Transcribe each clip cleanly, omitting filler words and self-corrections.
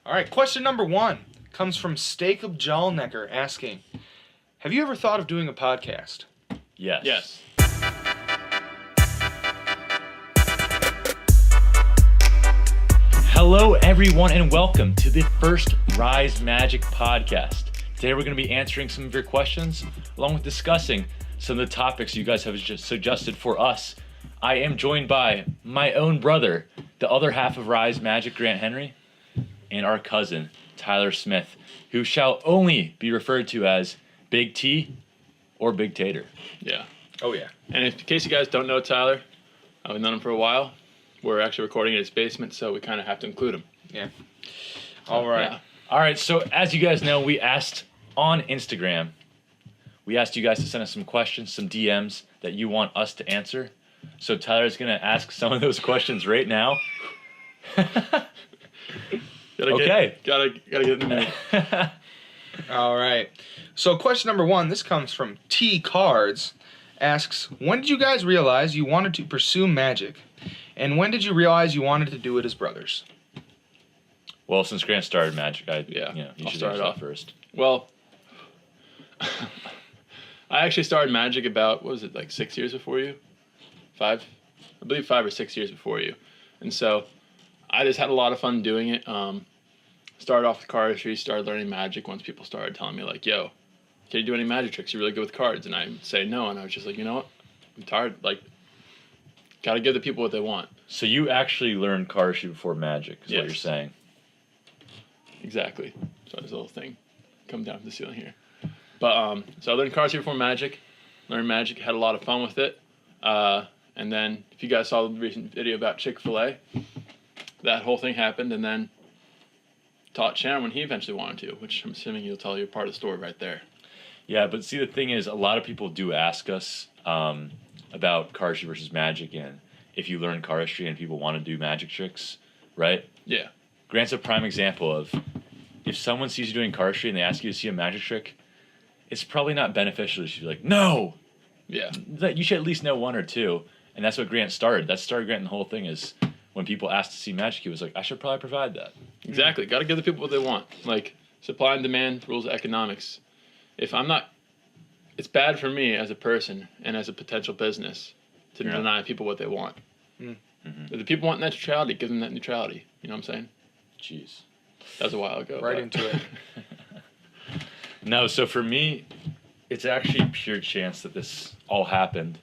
All right, question number 1 comes from Stacob Jallnecker asking, have you ever thought of doing a podcast? Yes. Yes. Hello, everyone, and welcome to the first Rise Magic podcast. Today, we're going to be answering some of your questions, along with discussing some of the topics you guys have just suggested for us. I am joined by my own brother, the other half of Rise Magic, Grant Henry, and our cousin, Tyler Smith, who shall only be referred to as Big T or Big Tater. Yeah. Oh, yeah. And in case you guys don't know Tyler, we've known him for a while. We're actually recording in his basement, so we kind of have to include him. Yeah. All right. Yeah. All right, so as you guys know, we asked on Instagram, we asked you guys to send us some questions, some DMs that you want us to answer. So Tyler's going to ask some of those questions right now. Okay. Gotta get in there. All right. So question number 1, this comes from T Cards, asks, when did you guys realize you wanted to pursue magic? And when did you realize you wanted to do it as brothers? Well, since Grant started Magic, you I'll should start answer off that first. Well, I actually started Magic about, 6 years before you? 5? I believe 5 or 6 years before you. And so I just had a lot of fun doing it. Started off with cardistry, started learning Magic once people started telling me, like, yo, can you do any magic tricks? You're really good with cards. And I'd say no, and I was just like, you know what? I'm tired. Gotta give the people what they want. So you actually learned cardistry before Magic, is what Yes. you're saying. Exactly. So there's a little thing come down from the ceiling here. But so I learned cardistry before Magic, learned Magic, had a lot of fun with it. And then if you guys saw the recent video about Chick-fil-A, that whole thing happened, and then taught Chandler when he eventually wanted to, which I'm assuming he'll tell you part of the story right there. Yeah, but see, the thing is, a lot of people do ask us about cardistry versus Magic, and if you learn cardistry and people want to do magic tricks, right? Yeah. Grant's a prime example of, if someone sees you doing cardistry and they ask you to see a magic trick, it's probably not beneficial. You should be like, no! Yeah. You should at least know one or two. And that's what Grant started. That started Grant, and the whole thing is, when people asked to see magic, he was like, I should probably provide that. Exactly. Got to give the people what they want. Like, supply and demand, rules of economics. If I'm not... It's bad for me as a person and as a potential business to deny people what they want. Mm-hmm. If the people want neutrality, give them that neutrality. You know what I'm saying? Jeez. That was a while ago. Right but- into it. No, so for me, it's actually pure chance that this all happened,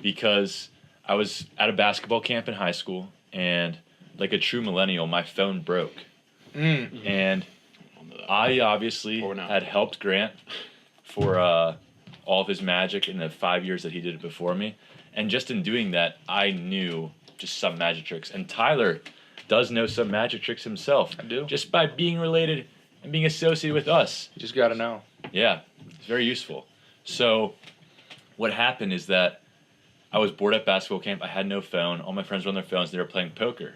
because I was at a basketball camp in high school, and like a true millennial, my phone broke. And I obviously had helped Grant for all of his magic in the 5 years that he did it before me. And just in doing that, I knew just some magic tricks. And Tyler does know some magic tricks himself. I do. Just by being related and being associated with us. You just got to know. Yeah, it's very useful. So what happened is that I was bored at basketball camp. I had no phone. All my friends were on their phones. They were playing poker.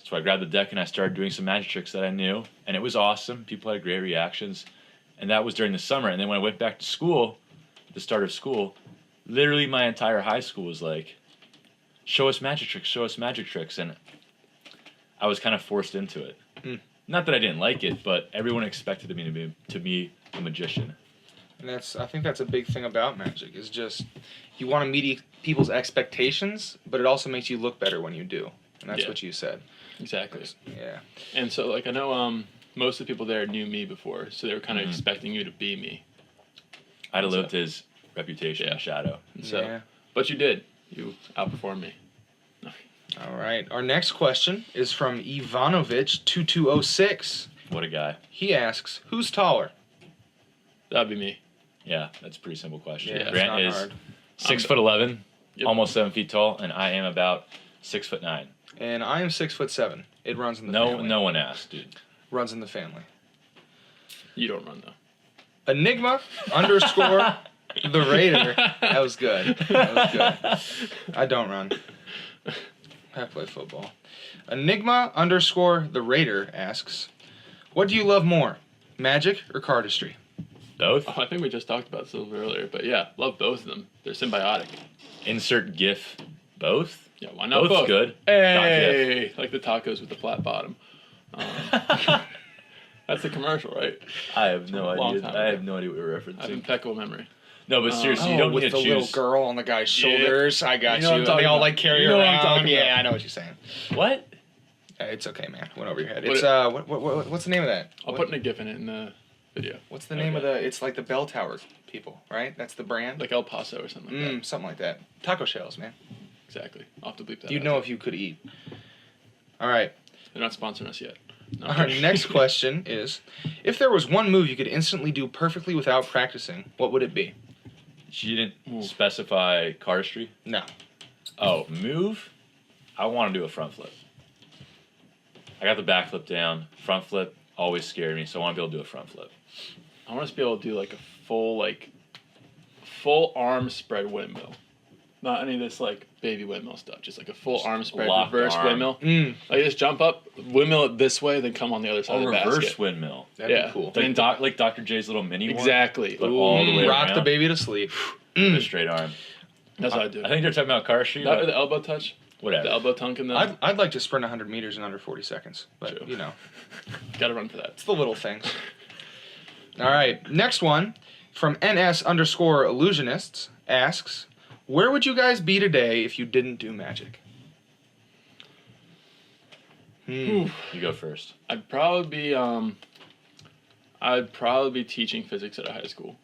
So I grabbed the deck and I started doing some magic tricks that I knew. And it was awesome. People had great reactions. And that was during the summer. And then when I went back to school, the start of school, literally my entire high school was like, show us magic tricks, show us magic tricks. And I was kind of forced into it. Not that I didn't like it, but everyone expected me to be a magician. And I think that's a big thing about magic, is just you want to meet people's expectations, but it also makes you look better when you do. And that's what you said. Exactly. Yeah. And so, I know most of the people there knew me before, so they were kind of expecting you to be me. I'd have lived his reputation in shadow. And so, Yeah. But you did. You outperformed me. All right. Our next question is from Ivanovich2206. What a guy. He asks, who's taller? That'd be me. Yeah, that's a pretty simple question. Yeah, it's Grant not is hard. 6'11", Yep. almost 7 feet tall, and I am about 6'9". And I am 6'7". It runs in the family. No one asked, dude. Runs in the family. You don't run, though. Enigma _ the Raider. That was good. That was good. I don't run. I play football. Enigma _ the Raider asks, what do you love more, magic or cardistry? Both? Oh, I think we just talked about this a little bit earlier, but yeah, love both of them. They're symbiotic. Insert GIF. Both? Yeah, why not Both's both? good. Hey, like the tacos with the flat bottom. That's the commercial, right? I have no Long idea. time I ago. have no idea what we're I have referencing. impeccable memory. No, but seriously, you don't with need to the choose. little girl on the guy's shoulders. I got You know what I'm you. talking They all about. like carry You her know what I'm around. talking Yeah, about. I know what you're saying. What? It's okay, man. Went over your head. What It's it- what's the name of that? I'll put in a GIF in it in the video. What's the name of the? It's like the bell tower people, right? That's the brand. Like El Paso or something like that. Something like that. Taco shells, man. Exactly. I'll have to bleep that You'd out. know if you could eat. All right. They're not sponsoring us yet. No. Our next question is: if there was one move you could instantly do perfectly without practicing, what would it be? She didn't specify cardistry. No. Oh, move? I want to do a front flip. I got the back flip down. Front flip always scared me, so I want to be able to do a front flip. I want us to be able to do like a full arm spread windmill. Not any of this like baby windmill stuff. Just like a full arm spread locked reverse arm. windmill. Like just jump up, windmill it this way, then come on the other side A of the reverse basket. windmill. That'd Yeah. be cool. Like Dr. J's little mini Exactly. one. But all the way Rock around. the baby to sleep. With a straight arm. That's what I do. I think they're talking about cardistry, That or but the elbow touch, whatever. the elbow tunk in them. I'd like to sprint 100 meters in under 40 seconds, but True. you know, Gotta run for that. it's the little things. All right, next one from NS_illusionists asks, where would you guys be today if you didn't do magic? You go first. I'd probably be teaching physics at a high school.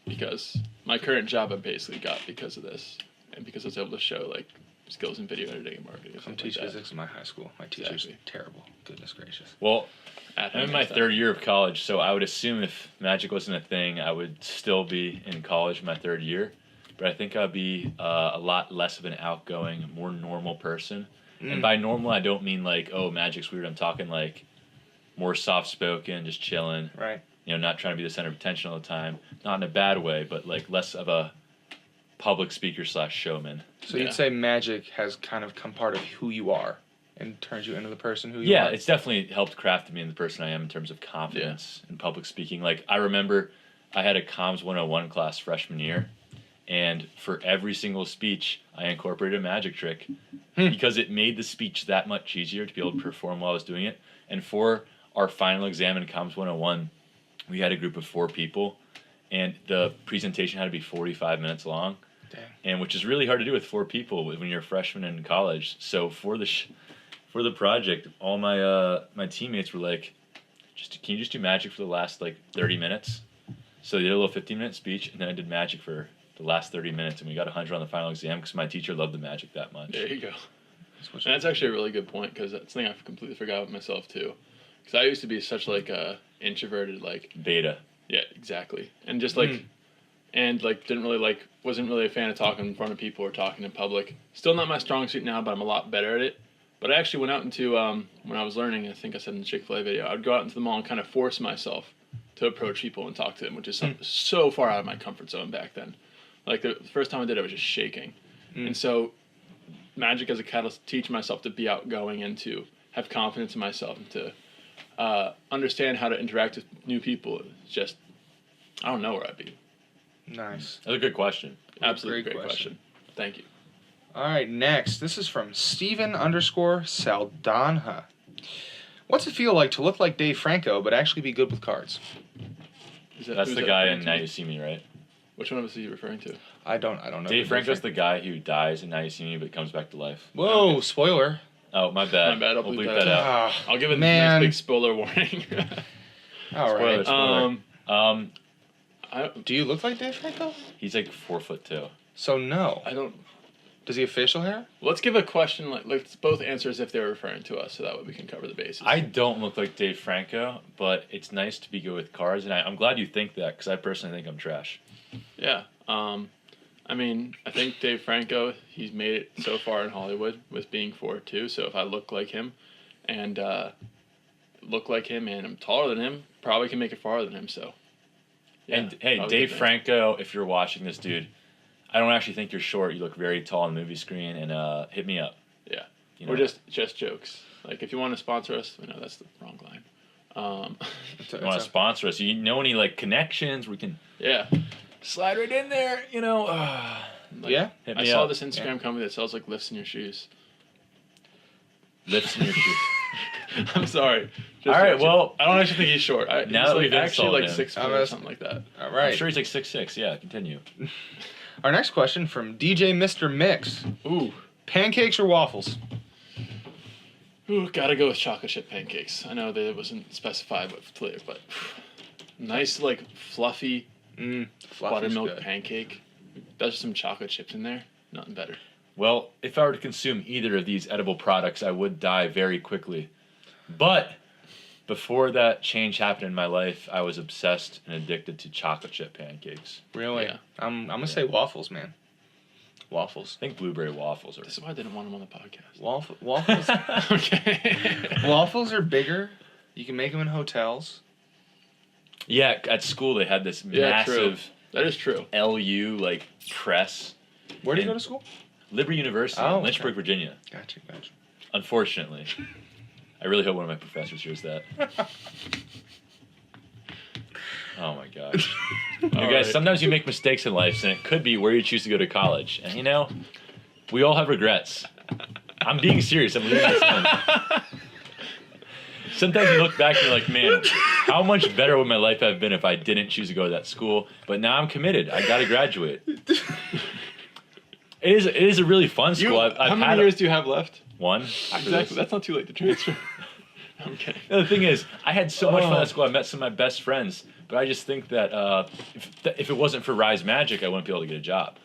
Because my current job I basically got because of this, and because I was able to show like skills in video editing and marketing. And Come stuff teach like that. physics in my high school. My teacher's Exactly. terrible. Goodness gracious. Well, At I'm in home my and stuff. third year of college, so I would assume if magic wasn't a thing, I would still be in college my third year. But I think I'd be a lot less of an outgoing, more normal person. And by normal, I don't mean like, oh, magic's weird. I'm talking like more soft-spoken, just chilling. Right. You know, not trying to be the center of attention all the time. Not in a bad way, but like less of a public speaker / showman. So Yeah. you'd say magic has kind of come part of who you are and turns you into the person who you Yeah, are? it's definitely helped craft me in the person I am in terms of confidence and public speaking. Like, I remember I had a Comms 101 class freshman year, and for every single speech, I incorporated a magic trick because it made the speech that much easier to be able to perform while I was doing it. And for our final exam in Comms 101, we had a group of 4 people, and the presentation had to be 45 minutes long. Dang. And which is really hard to do with 4 people when you're a freshman in college. So for the project, all my teammates were like, can you just do magic for the last like 30 minutes? So they did a little 15-minute speech, and then I did magic for the last 30 minutes, and we got 100 on the final exam because my teacher loved the magic that much. There you go. That's And that's actually a really good point because that's something I completely forgot about myself too. Because I used to be such like a introverted like Beta. yeah exactly and just like and like didn't really like wasn't really a fan of talking in front of people or talking in public. Still not my strong suit now, but I'm a lot better at it. But I actually went out into when I was learning. I think I said in the Chick-fil-A video, I'd go out into the mall and kind of force myself to approach people and talk to them, which is so far out of my comfort zone back then. Like the first time I did it, I was just shaking. And so magic as a catalyst to teach myself to be outgoing and to have confidence in myself and to understand how to interact with new people. It's just, I don't know where I'd be. Nice. That's a good question. Absolutely Great great question. Thank you. All right, next. This is from Steven_Saldanha. What's it feel like to look like Dave Franco but actually be good with cards? That's who's the that guy referring in to? Now You See Me, right? Which one of us are you referring to? I don't know. Dave Franco's the guy who dies in Now You See Me but comes back to life. Whoa, Okay. spoiler. Oh, my bad. My bad, I'll We'll bleep bleep that that out. Ah, I'll give it a man. nice big spoiler warning. All right. Spoiler. Do you look like Dave Franco? He's like 4'2". So no. I don't. Does he have facial hair? Let's give a question. Let's both answer as if they're referring to us, so that way we can cover the bases. I don't look like Dave Franco, but it's nice to be good with cards, and I'm glad you think that because I personally think I'm trash. Yeah. I mean, I think Dave Franco, he's made it so far in Hollywood with being 4'2". So if I look like him, and I'm taller than him, probably can make it farther than him. So. Yeah, And hey, probably Dave good thing. Franco, if you're watching this, dude, I don't actually think you're short. You look very tall on the movie screen, and hit me up. Yeah. You know? We're just jokes. Like if you want to sponsor us, we know that's the wrong line. If you want to sponsor us, you know any like connections we can Yeah. slide right in there, you know. Like, Yeah? Hit I me saw up. this Instagram company that sells like lifts in your shoes. Lifts in your shoes. I'm sorry. All right, joking. well, I don't actually think he's short. Now He's that like we've actually insulted like him. 6'4" or something like that. All I'm right. sure he's like 6'6". Yeah, continue. Our next question from DJ Mr. Mix. Ooh. Pancakes or waffles? Ooh, gotta go with chocolate chip pancakes. I know that it wasn't specified what flavor, but nice, like, fluffy Fluffy's buttermilk good. pancake. There's some chocolate chips in there. Nothing better. Well, if I were to consume either of these edible products, I would die very quickly. But before that change happened in my life, I was obsessed and addicted to chocolate chip pancakes. Really? Yeah. I'm gonna say waffles, man. Waffles. I think blueberry waffles are. This is why I didn't want him on the podcast. Waffles. Okay. Waffles are bigger. You can make them in hotels. Yeah, at school they had this Yeah, true. massive That is true. LU like press. Where do you And- go to school? Liberty University Oh, in Lynchburg, okay. Virginia. Gotcha. Unfortunately. I really hope one of my professors hears that. Oh my gosh. You guys, right. sometimes you make mistakes in life, and it could be where you choose to go to college. And you know, we all have regrets. I'm being serious. I'm leaving this in. Sometimes you look back and you're like, man, how much better would my life have been if I didn't choose to go to that school? But now I'm committed. I gotta graduate. It is a really fun school. I've how many had years do you have left? one. after Exactly. this. That's not too late to transfer. I'm kidding. No, the thing is, I had so much fun at school. I met some of my best friends, but I just think that if it wasn't for Rise Magic, I wouldn't be able to get a job.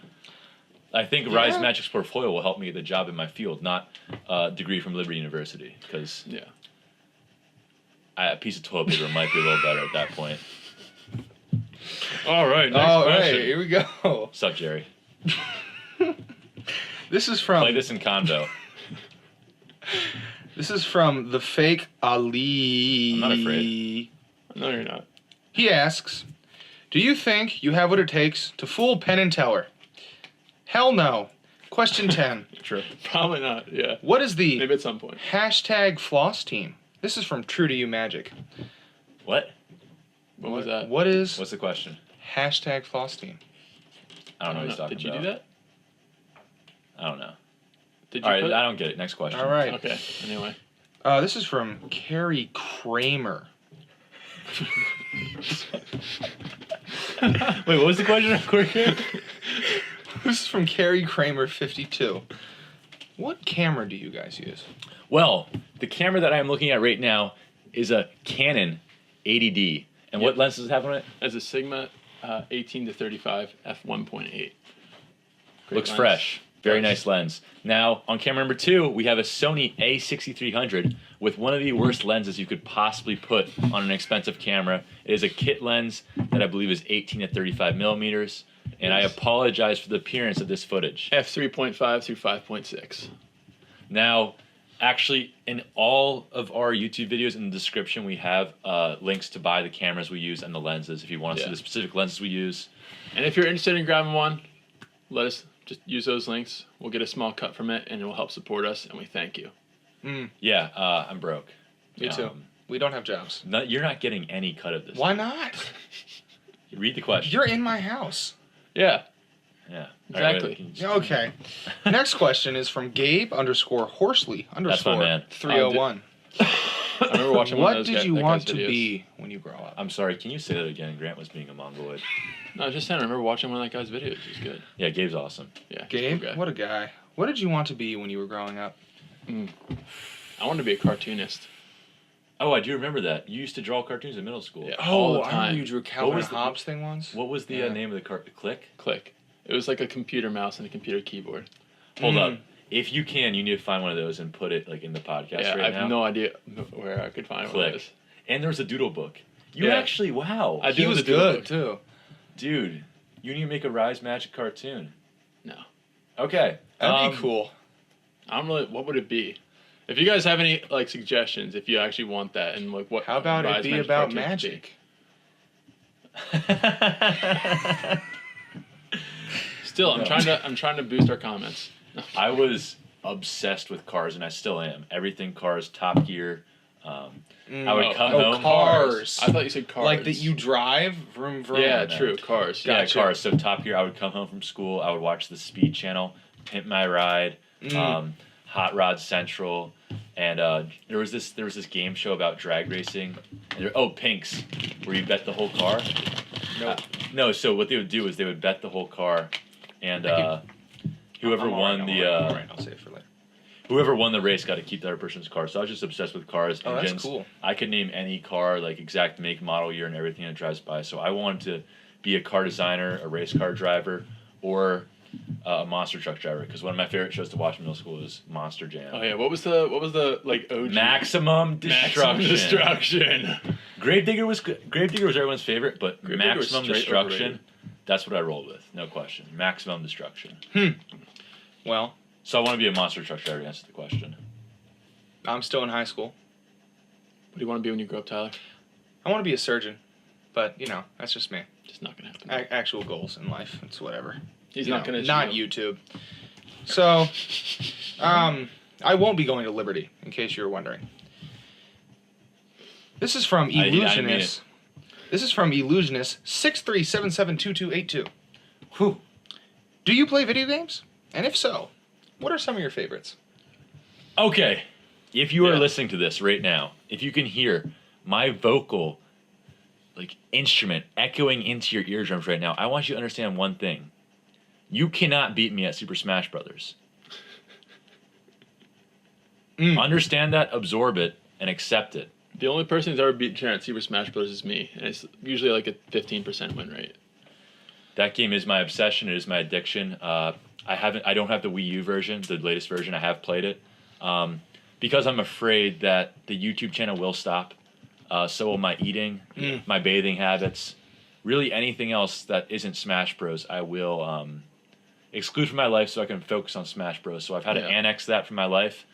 I think Rise Magic's portfolio will help me get a job in my field, not a degree from Liberty University, because Yeah. a piece of toilet paper might be a little better at that point. All right. Next All question. right, here we go. What's up, Jerry? This is from Play this in convo. This is from the fake Ali. I'm not afraid. No, you're not. He asks, "Do you think you have what it takes to fool Penn and Teller?" Hell no. Question 10. True. Probably not. Yeah. What is the Maybe at some point. hashtag floss team? This is from True to You Magic. What? What was that? What is What's the question? hashtag floss team? I don't know what he's talking Did you about. do that? I don't know. Did you All right, put I don't get it. Next question. All right. Okay. Anyway. This is from Carrie Kramer. Wait, what was the question? This is from Carrie Kramer 52. What camera do you guys use? Well, the camera that I'm looking at right now is a Canon 80D. And what Yep. lens does it have on it? As a Sigma 18 to 35 f1.8. Great Looks lens. fresh. Very Does. nice lens. Now, on camera number 2, we have a Sony A6300 with one of the worst lenses you could possibly put on an expensive camera. It is a kit lens that I believe is 18 to 35 millimeters. And I Yes. apologize for the appearance of this footage. f3.5 through 5.6. Now, actually, in all of our YouTube videos in the description, we have links to buy the cameras we use and the lenses if you want to see Yeah. the specific lenses we use. And if you're interested in grabbing one, let us just use those links. We'll get a small cut from it, and it will help support us, and we thank you. Yeah, I'm broke. Me too. We don't have jobs. You're not getting any cut of this. Why not? Read the question. You're in my house. Yeah. Yeah. Exactly. Can you just- Okay. Next question is from Gabe _Horsley _ man. 301. I remember watching one What of those did guy- you that want guy's to videos. be when you grow up? I'm sorry, can you say that again? Grant was being a mongoloid. No, I was just saying, I remember watching one of that guy's videos. It was good. Yeah, Gabe's awesome. Yeah. he's a Gabe, cool guy. what a guy. What did you want to be when you were growing up? I wanted to be a cartoonist. Oh, I do remember that. You used to draw cartoons in middle school. Yeah. all the I time. remember you drew Calvin was and the- Hobbes thing once. What was the Yeah. name of the Click? Click. It was like a computer mouse and a computer keyboard. Hold up. If you can, you need to find one of those and put it like in the podcast Yeah, right I now. have no idea where I could find one of Click. those. And there was a doodle book. You Yeah. actually, wow. I He do was the doodle good book. too. Dude, you need to make a Rise Magic cartoon. No. Okay. That'd be cool. I don't really. What would it be? If you guys have any like suggestions, if you actually want that, and like what? How about Rise it be Magic about cartoon could be. magic? Still, I'm No. trying to boost our comments. I was obsessed with cars, and I still am. Everything cars, Top Gear. I would come home. cars. I thought you said cars. Like that you drive, vroom vroom. Yeah, man. true. Cars. Yeah, Gotcha. cars. So Top Gear, I would come home from school. I would watch the Speed Channel, Pimp My Ride, Hot Rod Central, and there was this game show about drag racing. And Pinks, where you bet the whole car. Nope. No, so what they would do is they would bet the whole car, and whoever won I'll save it for later. whoever won the race got to keep the other person's car. So I was just obsessed with cars, Oh, engines. that's cool. I could name any car, like exact make, model, year, and everything that drives by. So I wanted to be a car designer, a race car driver, or a monster truck driver. Because one of my favorite shows to watch in middle school was Monster Jam. Oh yeah, what was the like OG? Maximum Destruction. Maximum Destruction. Gravedigger was everyone's favorite, but Gravedigger was Maximum straight Destruction, overrated. that's what I rolled with, no question. Maximum Destruction. Well, So I want to be a monster truck driver to answer the question. I'm still in high school. What do you want to be when you grow up, Tyler? I want to be a surgeon, but that's just me. Just not gonna happen. Actual goals in life. It's whatever. He's not gonna. Not YouTube. So, I won't be going to Liberty, in case you were wondering. This is from I didn't mean Illusionist. This is from Illusionist 63772282. Whew. Do you play video games? And if so, what are some of your favorites? Okay, if you are Yeah. listening to this right now, if you can hear my vocal instrument echoing into your eardrums right now, I want you to understand one thing. You cannot beat me at Super Smash Brothers. Understand that, absorb it, and accept it. The only person who's ever beat Sharon at Super Smash Bros. Is me, and it's usually like a 15% win rate. That game is my obsession. It is my addiction. I don't have the Wii U version, the latest version. I have played it because I'm afraid that the YouTube channel will stop. So will my eating, my bathing habits, really anything else that isn't Smash Bros. I will exclude from my life so I can focus on Smash Bros. So I've had to annex that from my life.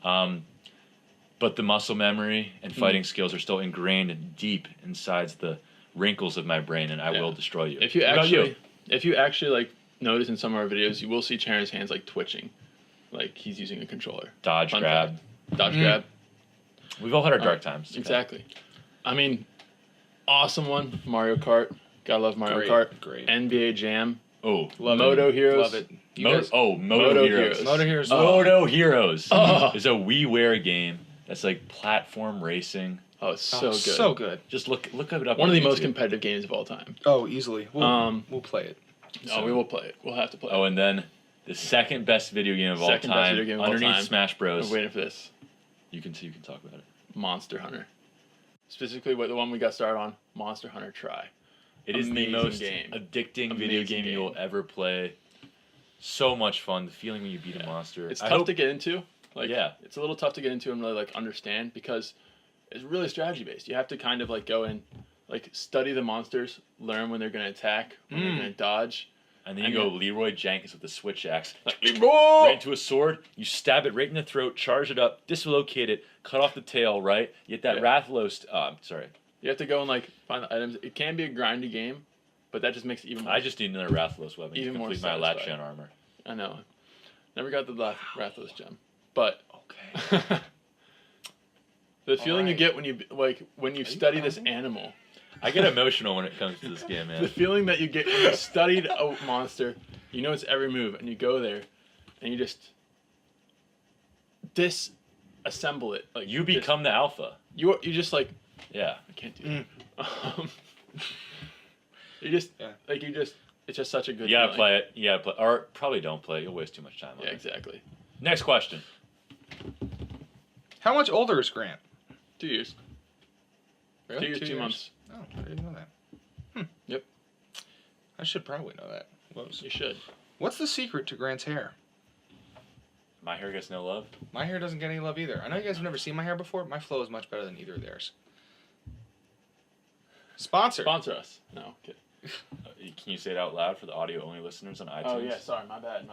But the muscle memory and fighting skills are still ingrained deep inside the wrinkles of my brain, and I will destroy you. If you What about actually notice in some of our videos, you will see Charon's hands twitching, like he's using a controller. Dodge, Fun grab. Dodge grab. We've all had our dark times. It's okay. Exactly. I mean, awesome one. Mario Kart. Gotta love Mario Kart. Great. NBA Jam. Oh, Moto Heroes. Love it. Moto Moto Heroes. Heroes. Moto Heroes. Moto Heroes Oh. is a WiiWare game that's like platform racing. Oh, it's so good. So good. Just look it up. One on of the most YouTube. competitive games of all time. Oh, easily. We'll play it. Oh, we will play it. We'll have to play it. Oh, and then the second best video game of all Second best time, video game of all underneath time. Smash Bros. I'm waiting for this. You can talk about it. Monster Hunter. Specifically, the one we got started on, Monster Hunter Try. It is the Amazing most game. addicting video Amazing game game. you'll ever play. So much fun. The feeling when you beat a monster. It's I tough hope- to get into. Yeah. It's a little tough to get into and really understand because it's really strategy based. You have to kind of go in, study the monsters, learn when they're going to attack, when they're going to dodge. And then you go Leroy Jenkins with the switch axe. Leroy! Right into a sword, you stab it right in the throat, charge it up, dislocate it, cut off the tail, right? You get that Rathalos. Sorry. You have to go and find the items. It can be a grindy game, but that just makes it even more. I just need another Rathalos weapon Even to more complete my satisfying. Latchan armor. I know. Never got the Rathalos gem. But Okay. the feeling you Alright. get when you study this animal. I get emotional when it comes to this game, The man. feeling that you get when you studied a monster, you know its every move, and you go there, and you just disassemble it. You become the alpha. You just Yeah. I can't do that. You just Yeah. it's just such a good. You gotta feeling. play it. You gotta play. Or probably don't play. You'll waste too much time on Yeah, it. exactly. Next question. How much older is Grant? 2 years. Really? 2 years, 2 months. Oh, I didn't know that. Yep. I should probably know that. You should. What's the secret to Grant's hair? My hair gets no love. My hair doesn't get any love either. I know you guys have never seen my hair before. My flow is much better than either of theirs. Sponsor. Sponsor us. No, okay. Can you say it out loud for the audio only listeners on iTunes? Oh yeah, sorry, my bad.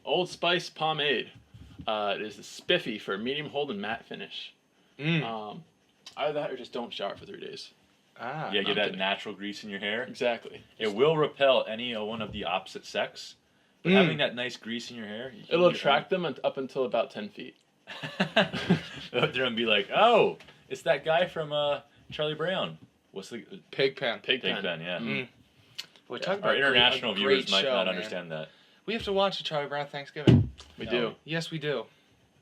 Old Spice pomade. It is the spiffy for medium hold and matte finish. Either that or just don't shower for 3 days. Ah. Yeah, get I'm that kidding. natural grease in your hair. Exactly. It will repel any one of the opposite sex. But having that nice grease in your hair, It'll attract them up until about 10 feet. They're gonna be like, "Oh, it's that guy from Charlie Brown." What's the Pigpen. Pigpen. Pigpen? Yeah. Boy, talk about Our international a great viewers might show, not man. understand that. We have to watch a Charlie Brown Thanksgiving. We do. Yes, we do.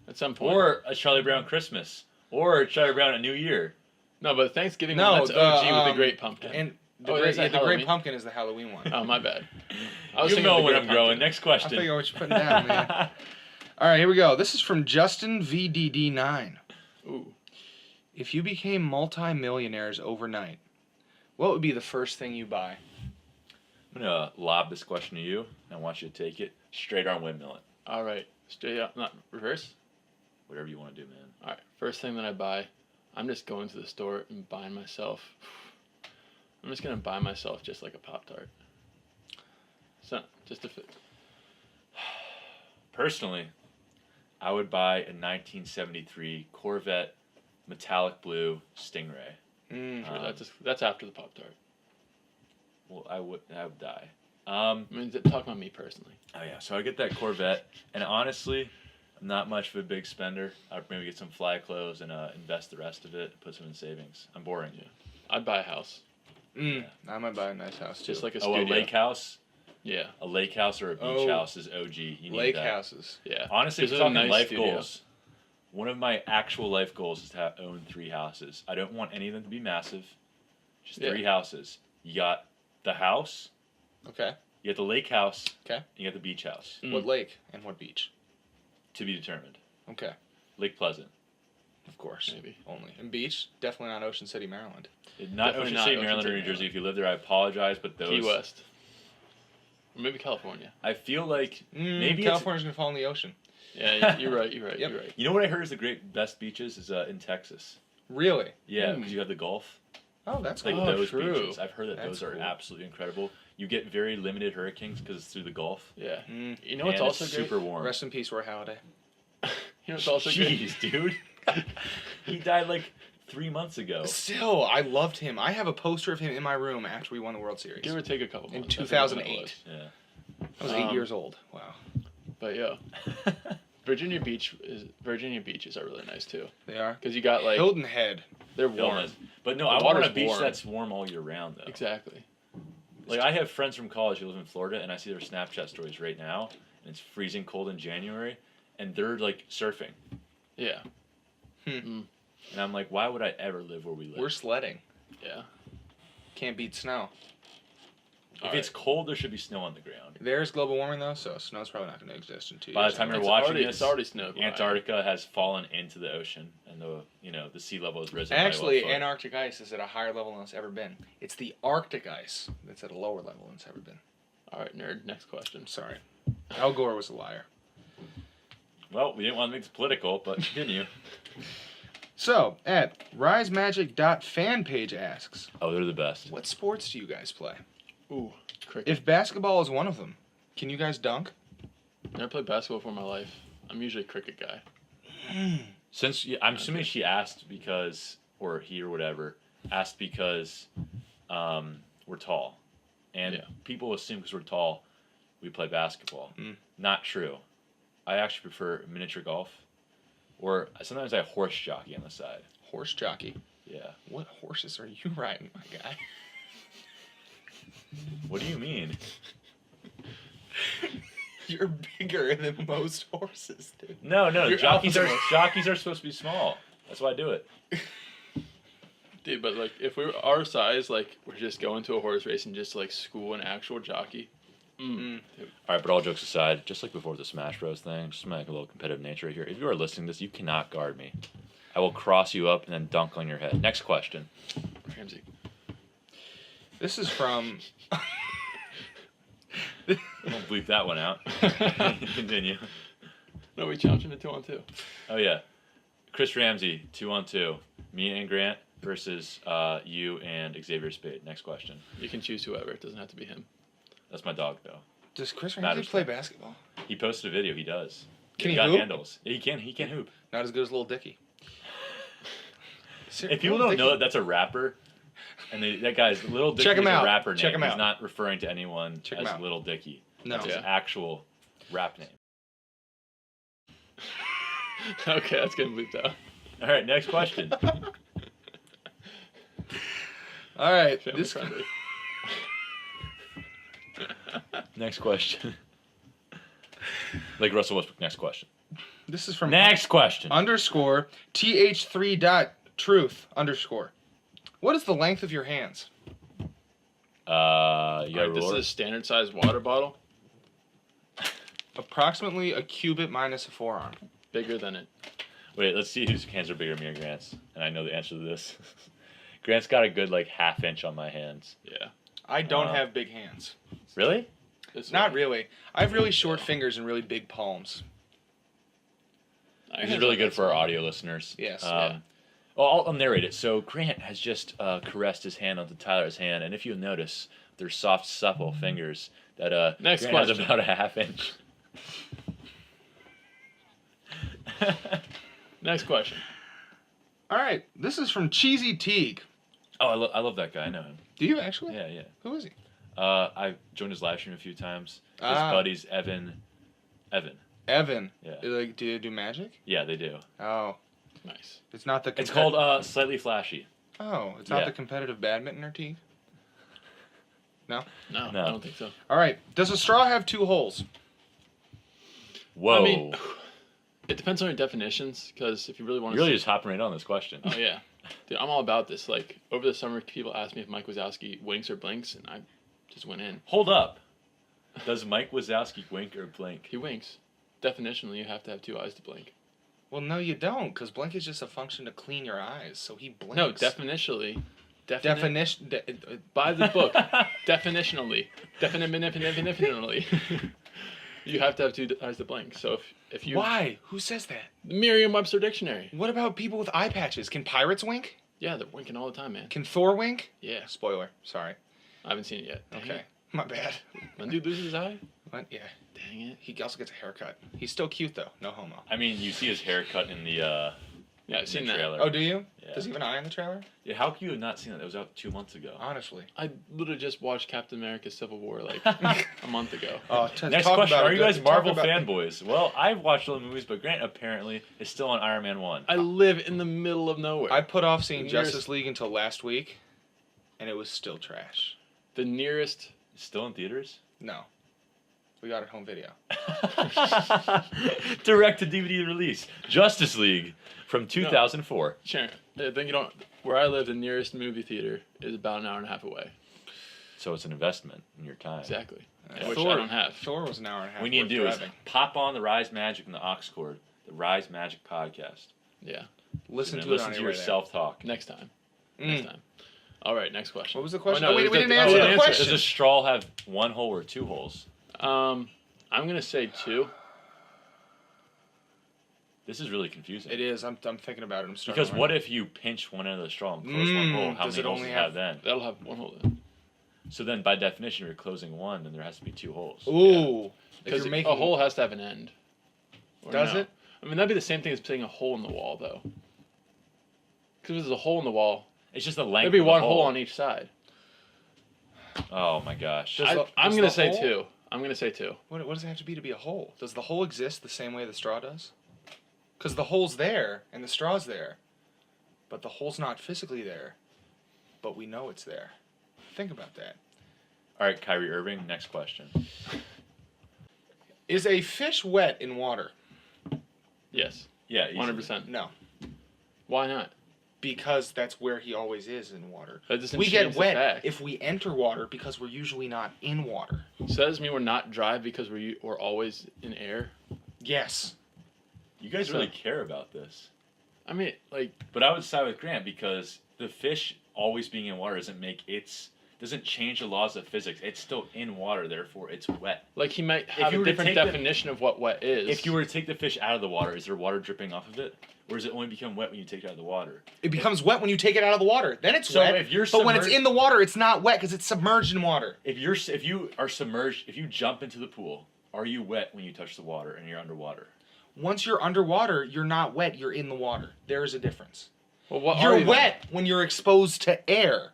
At some point. Or a Charlie Brown Christmas. Or a Charlie Brown a New Year. No, but Thanksgiving No, one, that's the, OG with the Great Pumpkin. And the, Oh, great, is that the Great Halloween? Pumpkin is the Halloween one. Oh, my bad. You know when I'm growing. Next I question. figure what you're putting down, man. All right, here we go. This is from Justin VDD9. Ooh. If you became multi-millionaires overnight, what would be the first thing you buy? I'm going to lob this question to you, and I want you to take it. Straight arm windmill it. All right. Straight up, not reverse. Whatever you want to do, man. All right. First thing that I buy, I'm just going to the store and buying myself. I'm just gonna buy myself just like a Pop-Tart. So just a fit. Personally, I would buy a 1973 Corvette metallic blue Stingray. Sure, that's after the Pop-Tart. Well, I would die. I mean, talk about me personally. Oh yeah, so I get that Corvette, and honestly, I'm not much of a big spender. I'd maybe get some fly clothes and invest the rest of it, put some in savings. I'm boring. Yeah. I'd buy a house. I might buy a nice house too. Just like a Oh, studio. a lake house? Yeah. A lake house or a beach house is OG. You need lake that. houses. Yeah. Honestly, if This you're is a talking nice life studio. goals, one of my actual life goals is to own 3 houses. I don't want any of them to be massive. Just 3 houses. You got the house, Okay. you got the lake house, Okay. you got the beach house. What lake and what beach? To be determined. Okay. Lake Pleasant. Of course. Maybe. Only. And beach? Definitely not Ocean City, Maryland. Not Definitely Ocean not City, Ocean Maryland, or City, New Jersey. Maryland. If you live there, I apologize, but those... Key West. Or maybe California. I feel like maybe California's going to fall in the ocean. Yeah, you're right. Yep. You're right. You know what I heard is the best beaches is in Texas. Really? Yeah, because you have the Gulf. Oh, that's Like cool. those true. beaches. I've heard that That's those are cool. absolutely incredible. You get very limited hurricanes because it's through the Gulf. Yeah. Mm. You know what's and also it's great? super warm. Rest in peace, Roy Halladay. You know what's also great? Jeez, dude. He died like 3 months ago. Still, I loved him. I have a poster of him in my room after we won the World Series. Give or take a couple In months. I forget when it 2008. was. Yeah. I was 8 years old. Wow. But yeah, Virginia beaches are really nice too. They are? Because you got like Hilton Head. they're warm. Illness. But no, The I want water's a beach warm. that's warm all year round, though. Exactly. Like, I have friends from college who live in Florida, and I see their Snapchat stories right now, and it's freezing cold in January, and they're, like, surfing. Yeah. And I'm like, why would I ever live where we live? We're sledding. Yeah. Can't beat snow. If it's cold, there should be snow on the ground. There's global warming, though, so snow's probably not going to exist in 2 years. By the time you're watching it's this, already snowed. Antarctica has fallen into the ocean, and the sea level has risen. Actually, by about a foot. Antarctic ice is at a higher level than it's ever been. It's the Arctic ice that's at a lower level than it's ever been. All right, nerd. Next question. Sorry. Al Gore was a liar. Well, we didn't want to make this political, but continue. So, at risemagic.fanpage asks, Oh, they're the best. what sports do you guys play? Ooh, cricket. If basketball is one of them, can you guys dunk? Never played basketball before in my life. I'm usually a cricket guy. I'm assuming she asked because, or he or whatever, asked because we're tall. And people assume because we're tall, we play basketball. Not true. I actually prefer miniature golf. Or sometimes I horse jockey on the side. Horse jockey. Yeah. What horses are you riding, my guy? What do you mean? You're bigger than most horses, dude. No, You're jockeys are opposite. supposed to be small. That's why I do it. Dude, but like if we were our size, like we're just going to a horse race and just like school an actual jockey. All right, but all jokes aside, just like before the Smash Bros thing, just to make a little competitive nature right here. If you are listening to this, you cannot guard me. I will cross you up and then dunk on your head. Next question. Ramsey. This is from... Don't bleep that one out. Continue. No, we challenged him to 2-on-2. Oh, yeah. Chris Ramsey, 2-on-2. Me and Grant versus you and Xavier Spade. Next question. You can choose whoever. It doesn't have to be him. That's my dog, though. Does Chris Ramsey Matters play though. basketball? He posted a video. He does. Can he got hoop? handles. Yeah, he can hoop. Not as good as Lil Dicky. If people don't know that that's a rapper, and that guy's Little Dicky Check him is out. a rapper name. Check him He's out. not referring to anyone Check him as out. Little Dicky. No. That's his Yeah. actual rap name. Okay, that's getting bleeped out. All right, next question. All right. Family This friendly. Next question. Like Russell Westbrook, next question. This is from Next question. _ th3.truth_. What is the length of your hands? You got a This is ruler? a standard sized water bottle. Approximately a cubit minus a forearm. Bigger than it. Wait, let's see whose hands are bigger, me or Grant's. And I know the answer to this. Grant's got a good like half inch on my hands. Yeah. I don't have big hands. Really? Not really. I have really short fingers and really big palms. This is really good for our audio listeners. Yes. Yeah. Well, I'll narrate it. So Grant has just caressed his hand onto Tyler's hand, and if you'll notice, their soft, supple fingers that Next Grant has question. about a half inch. Next question. All right. This is from Cheesy Teague. Oh, I love that guy. I know him. Do you actually? Yeah, yeah. Who is he? I joined his live stream a few times. His Ah. buddies, Evan. Evan. Yeah. Like, do you do magic? Yeah, they do. Oh. Nice. It's not the. It's called Slightly Flashy. Oh, it's not Yeah. the competitive badmintoner Teague? No? No, No. I don't think so. All right. Does a straw have 2 holes? Whoa. I mean, it depends on your definitions, because if you really want You're to really just hopping right on this question. Oh, yeah. Dude, I'm all about this. Like, over the summer, people asked me if Mike Wazowski winks or blinks, and I just went in. Hold up. Does Mike Wazowski wink or blink? He winks. Definitionally, you have to have 2 eyes to blink. Well, no, you don't, because blink is just a function to clean your eyes, so he blinks. No, definitionally. Definition. By the book. Definitionally. Definitionally. You have to have 2 eyes to blink. So if you... Why? Who says that? Merriam-Webster Dictionary. What about people with eye patches? Can pirates wink? Yeah, they're winking all the time, man. Can Thor wink? Yeah. Spoiler. Sorry. I haven't seen it yet. Dang Okay. it. My bad. When dude loses his eye? What? Yeah. Dang it. He also gets a haircut. He's still cute, though. No homo. I mean, you see his haircut in the Yeah, I've in seen the that. trailer. Oh, do you? Yeah. Does he have an eye in the trailer? Yeah, how can you have not seen that? That was out 2 months ago. Honestly. I literally just watched Captain America Civil War like a month ago. Next question: Are you guys Marvel fanboys? Well, I've watched all the movies, but Grant apparently is still on Iron Man 1. I live in the middle of nowhere. I put off seeing Nearest- Justice League until last week, and it was still trash. The nearest... It's still in theaters. No. We got it home video. Direct to DVD release. Justice League from 2004. Sharon, I think you don't... Where I live, the nearest movie theater is about an hour and a half away. So it's an investment in your time. Exactly. Which Thor, I don't have. Thor was an hour and a half. What we need to worth do is driving. pop on the Rise Magic and the Aux Cord, the Rise Magic podcast. Yeah. Listen And to then it listen on to your your way there. self-talk. Next time. Mm. Next time. All right, next question. What was the question? Oh, no, Oh, wait, we there's didn't a- answer oh, the answer. question. Does a straw have 1 hole or 2 holes? I'm going to say 2. This is really confusing. It is. I'm thinking about it. I'm starting. Because what if you pinch one end of the straw and close 1 hole? How does many it holes only does it have then? That'll have 1 hole in. So then, by definition, you're closing 1, then there has to be 2 holes. Ooh. If Because you're making a hole has to have an end. Or Does no? it? I mean, that'd be the same thing as putting a hole in the wall, though. Because if there's a hole in the wall, It's just the length. there'd be of the 1 hole on each side. Oh my gosh. Does the- I'm does going the to say hole- 2. I'm going to say 2. What does it have to be a hole? Does the hole exist the same way the straw does? Because the hole's there and the straw's there, but the hole's not physically there, but we know it's there. Think about that. All right, Kyrie Irving, next question. Is a fish wet in water? Yes. Yeah, easily. 100%. No, Why not? because that's where he always is in water. That doesn't We change get the wet fact. if we enter water because we're usually not in water. So that doesn't mean we're not dry because we're always in air. Yes. You guys So- really care about this. I mean, like, But I would side with Grant because the fish always being in water doesn't change the laws of physics. It's still in water, therefore it's wet. he might have you a were to different take the- definition of what wet is. If you were to take the fish out of the water, is there water dripping off of it? Or does it only become wet when you take it out of the water? It becomes wet when you take it out of the water. Then it's So wet. if you're but when it's submerged- in the water, it's not wet because it's submerged in water. If you are submerged, if you jump into the pool, are you wet when you touch the water and you're underwater? Once you're underwater, you're not wet. You're in the water. There is a difference. well, what are You're you wet when you're exposed to air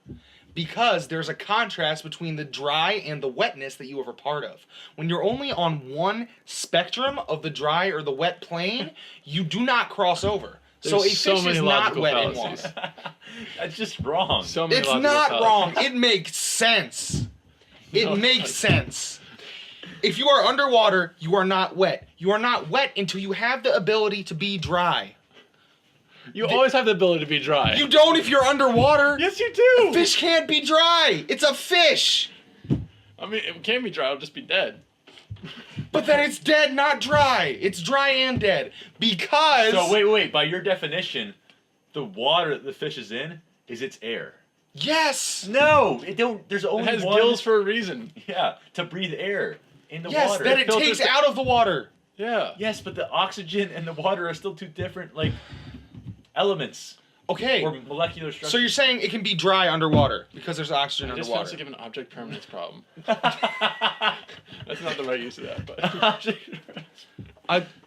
because there's a contrast between the dry and the wetness that you are a part of. When you're only on one spectrum of the dry or the wet plane, you do not cross over. So a There's so fish many is not logical wet in fallacies. water. That's just wrong. So many It's logical not fallacies. wrong. It makes sense. It No, makes it doesn't. sense. If you are underwater, you are not wet. You are not wet until you have the ability to be dry. You always have the ability to be dry. You don't if you're underwater. Yes, you do. Fish can't be dry. It's a fish. I mean, it can be dry. It'll just be dead. But then it's dead, not dry. It's dry and dead. Because... So wait. By your definition, the water that the fish is in is its air. Yes. No, it don't. There's only It has one. gills for a reason. Yeah, to breathe air in the Yes, water. that it takes out of the water. Yeah. Yes, but the oxygen and the water are still two different elements Okay. or molecular structures. So you're saying it can be dry underwater because there's oxygen It just underwater. feels to give an object permanence problem. That's not the right use of that, but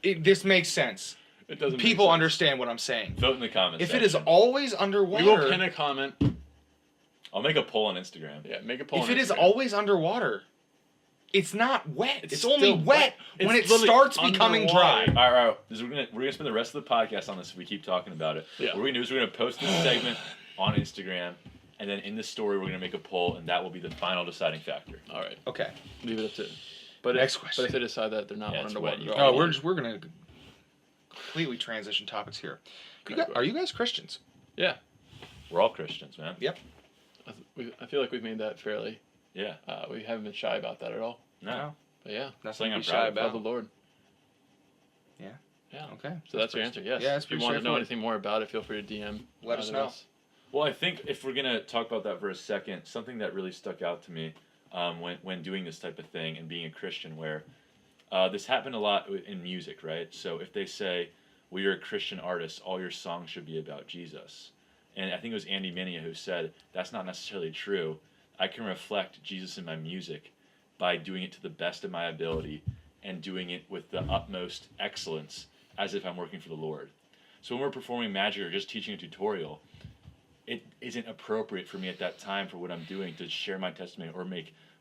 This makes sense. it doesn't. People make sense. understand what I'm saying. Vote in the comments. If it is section. always We underwater, will pin a comment. I'll make a poll on Instagram. Yeah, make a poll. if on it is Instagram. it's underwater, it's not wet. It's only still wet It's when it literally starts becoming dry. underwater. All right. We're gonna spend the rest of the podcast on this if we keep talking about it. Yeah. What we're gonna do is we're gonna post this segment on Instagram, and then in the story we're gonna make a poll, and that will be the final deciding factor. All right, Okay. leave it up to. But Next if, question. But if they decide that they're not Yeah, it's underwater, wet. they're Oh, all we're gonna completely transition topics here. Okay. Are you guys Christians? Yeah, We're all Christians, man. Yep. I feel like we've made that fairly. Yeah. We haven't been shy about that at all. No. But yeah, Nothing to I'm be proud shy of. love about. the Lord. Yeah. Yeah. Okay. So that's your answer. Yes. Yeah, it's if you pretty want to know straightforward. anything more about it, feel free to DM. Let us either know. of Well, I think if we're gonna talk about that for a second, something that really stuck out to me when doing this type of thing and being a Christian, where this happened a lot in music, right? So if they say, "Well, you're a Christian artist, all your songs should be about Jesus," and I think it was Andy Mineo who said that's not necessarily true. I can reflect Jesus in my music by doing it to the best of my ability and doing it with the utmost excellence, as if I'm working for the Lord. So when we're performing magic or just teaching a tutorial, it isn't appropriate for me at that time for what I'm doing to share my testimony or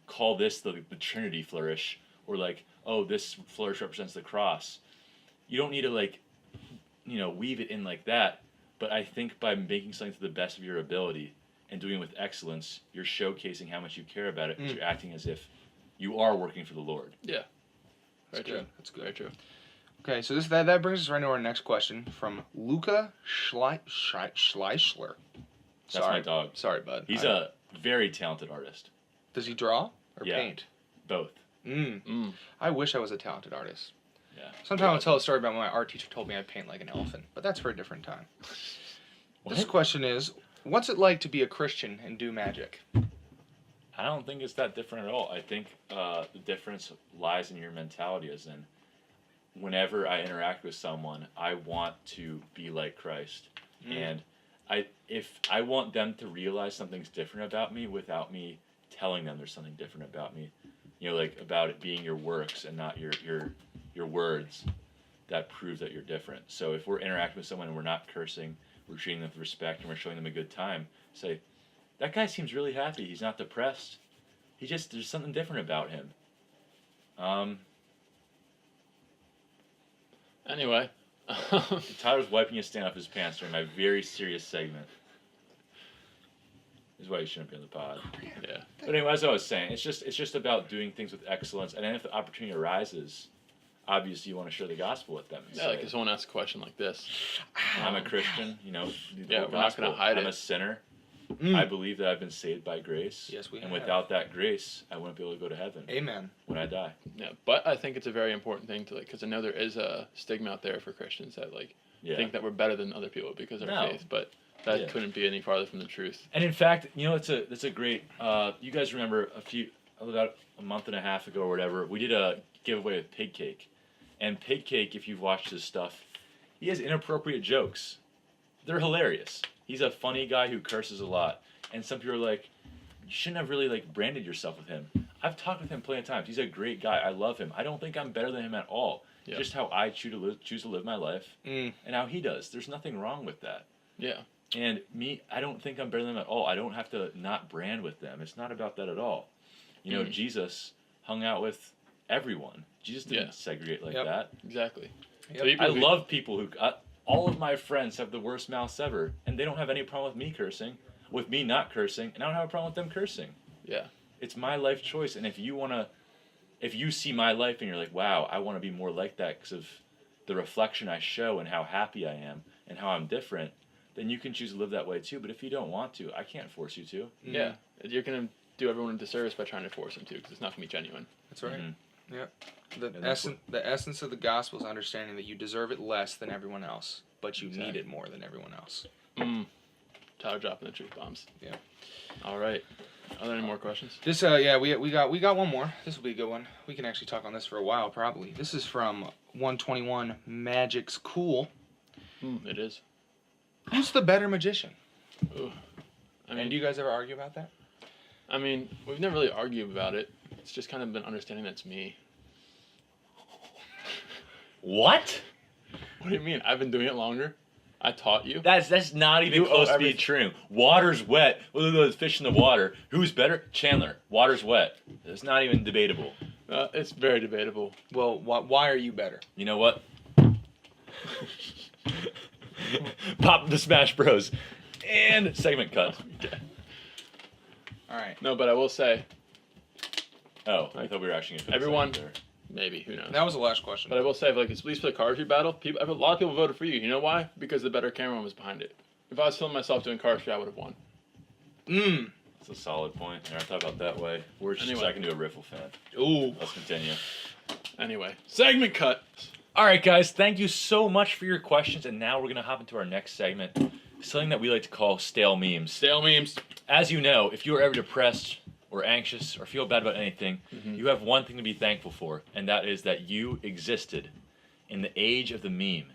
call this the Trinity flourish, or oh, this flourish represents the cross. You don't need to weave it in like that. But I think by making something to the best of your ability and doing it with excellence, you're showcasing how much you care about it, because you're acting as if you are working for the Lord. Yeah. That's Very good. true. That's good. Very true. Okay, so that brings us right to our next question from Luca Schleichler. That's my dog. Sorry, bud. He's a very talented artist. Does he draw or Yeah. paint? Both. I wish I was a talented artist. Yeah. Sometime I'll tell a story about when my art teacher told me I'd paint like an elephant, but that's for a different time. This What? question is, what's it like to be a Christian and do magic? I don't think it's that different at all. I think the difference lies in your mentality, as in, whenever I interact with someone, I want to be like Christ. And if I want them to realize something's different about me without me telling them there's something different about me, about it being your works and not your words, that proves that you're different. So if we're interacting with someone and we're not cursing, we're treating them with respect and we're showing them a good time, say, that guy seems really happy. He's not depressed. There's something different about him. Anyway. Tyler's wiping his stand off his pants during my very serious segment. This is why you shouldn't be on the pod. Yeah. But anyway, as I was saying, it's just about doing things with excellence. And then if the opportunity arises, obviously you want to share the gospel with them. And Yeah, like if someone asks a question like this. I'm a Christian, do the Yeah, whole we're not gonna gospel. hide I'm it. a sinner. I believe that I've been saved by grace. Yes, we And have. without that grace, I wouldn't be able to go to heaven Amen. when I die. Yeah, but I think it's a very important thing to because I know there is a stigma out there for Christians that Yeah. think that we're better than other people because of our No. faith, but that Yeah. couldn't be any farther from the truth. And in fact, that's a great. You guys remember about a month and a half ago or whatever, we did a giveaway with Pig Cake, and Pig Cake, if you've watched his stuff, he has inappropriate jokes. They're hilarious. He's a funny guy who curses a lot, and some people are like, you shouldn't have really branded yourself with him. I've talked with him plenty of times. He's a great guy. I love him. I don't think I'm better than him at all. Yeah. Just how I choose to live my life, and how he does. There's nothing wrong with that. Yeah. And me, I don't think I'm better than them at all. I don't have to not brand with them. It's not about that at all. Jesus hung out with everyone. Jesus didn't segregate like that. Exactly. Yep. So I love people who... all of my friends have the worst mouths ever, and they don't have any problem with me cursing, with me not cursing, and I don't have a problem with them cursing. Yeah. It's my life choice, and if you want to if you see my life and you're like, wow, I want to be more like that because of the reflection I show and how happy I am and how I'm different, then you can choose to live that way too. But if you don't want to, I can't force you to. Yeah, you're gonna do everyone a disservice by trying to force them to, because it's not gonna be genuine. That's right. Mm-hmm. Yeah. The essence of the gospel is understanding that you deserve it less than everyone else, but you need it more than everyone else. Tyler dropping the truth bombs. Yeah. All right. Are there any more questions? This we got one more. This will be a good one. We can actually talk on this for a while probably. This is from 121 Magic's Cool. It is. Who's the better magician? Ooh. And do you guys ever argue about that? I mean, we've never really argued about it. It's just kind of been understanding that's me. What? What do you mean? I've been doing it longer. I taught you. That's not even close to being true. Water's wet. Look at those fish in the water. Who's better? Chandler. Water's wet. It's not even debatable. It's very debatable. Well, why are you better? You know what? Pop the Smash Bros. And segment cut. Okay. All right. No, but I will say. Oh, I thought we were actually going to everyone. Maybe, who knows? That was the last question. But I will say, at least for the cardistry battle, a lot of people voted for you. You know why? Because the better cameraman was behind it. If I was filming myself doing cardistry, I would have won. That's a solid point. I never thought about it that way. We're just Anyway. second to a riffle fan. Ooh. Let's continue. Anyway, segment cut. All right, guys. Thank you so much for your questions. And now we're going to hop into our next segment. Something that we like to call stale memes. Stale memes. As you know, if you are ever depressed or anxious or feel bad about anything, you have one thing to be thankful for, and that is that you existed in the age of the meme.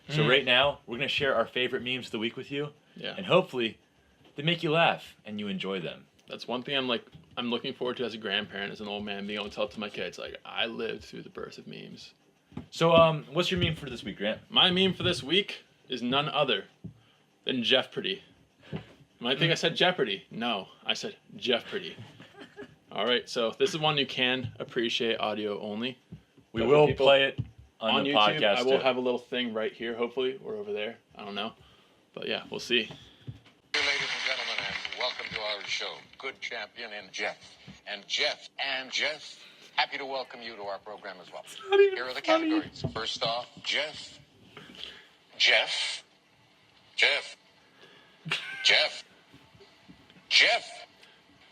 So right now, we're going to share our favorite memes of the week with you, and hopefully they make you laugh and you enjoy them. That's one thing I'm looking forward to as a grandparent, as an old man, being able to tell to my kids, like, I lived through the birth of memes. So what's your meme for this week, Grant? My meme for this week is none other than Jeopardy. You might think I said Jeopardy. No, I said Jeopardy. All right, so this is one you can appreciate audio only. We will play it on the YouTube, podcast. I will have a little thing right here, hopefully, or over there. I don't know. But yeah, we'll see. Ladies and gentlemen, and welcome to our show. Good champion in Jeff. And Jeff, happy to welcome you to our program as well. Here are the categories. First off, Jeff,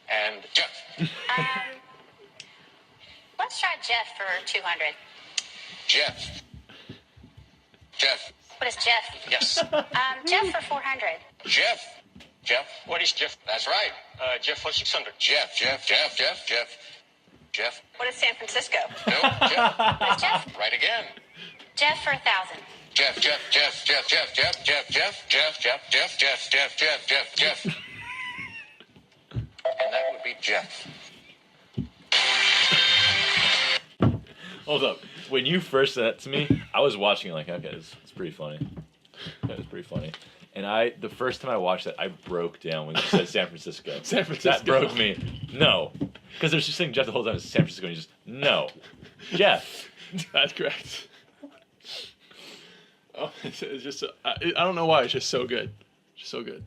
and Jeff. Let's try Jeff for 200. Jeff. What is Jeff? Yes. Jeff for 400. Jeff. What is Jeff? That's right. Jeff for 600. Jeff. What is San Francisco? No, Jeff. What is Jeff? Right again. Jeff for 1,000. Jeff. And that would be Jeff. Hold up. When you first said that to me, I was watching it like, okay, it's pretty funny. That was pretty funny. And the first time I watched that, I broke down when you said San Francisco. San Francisco. That broke me. No. Because there's just saying Jeff the whole time, it's San Francisco, and you just, no. Jeff. That's correct. Oh, it's just, I don't know why, it's just so good. Just so good.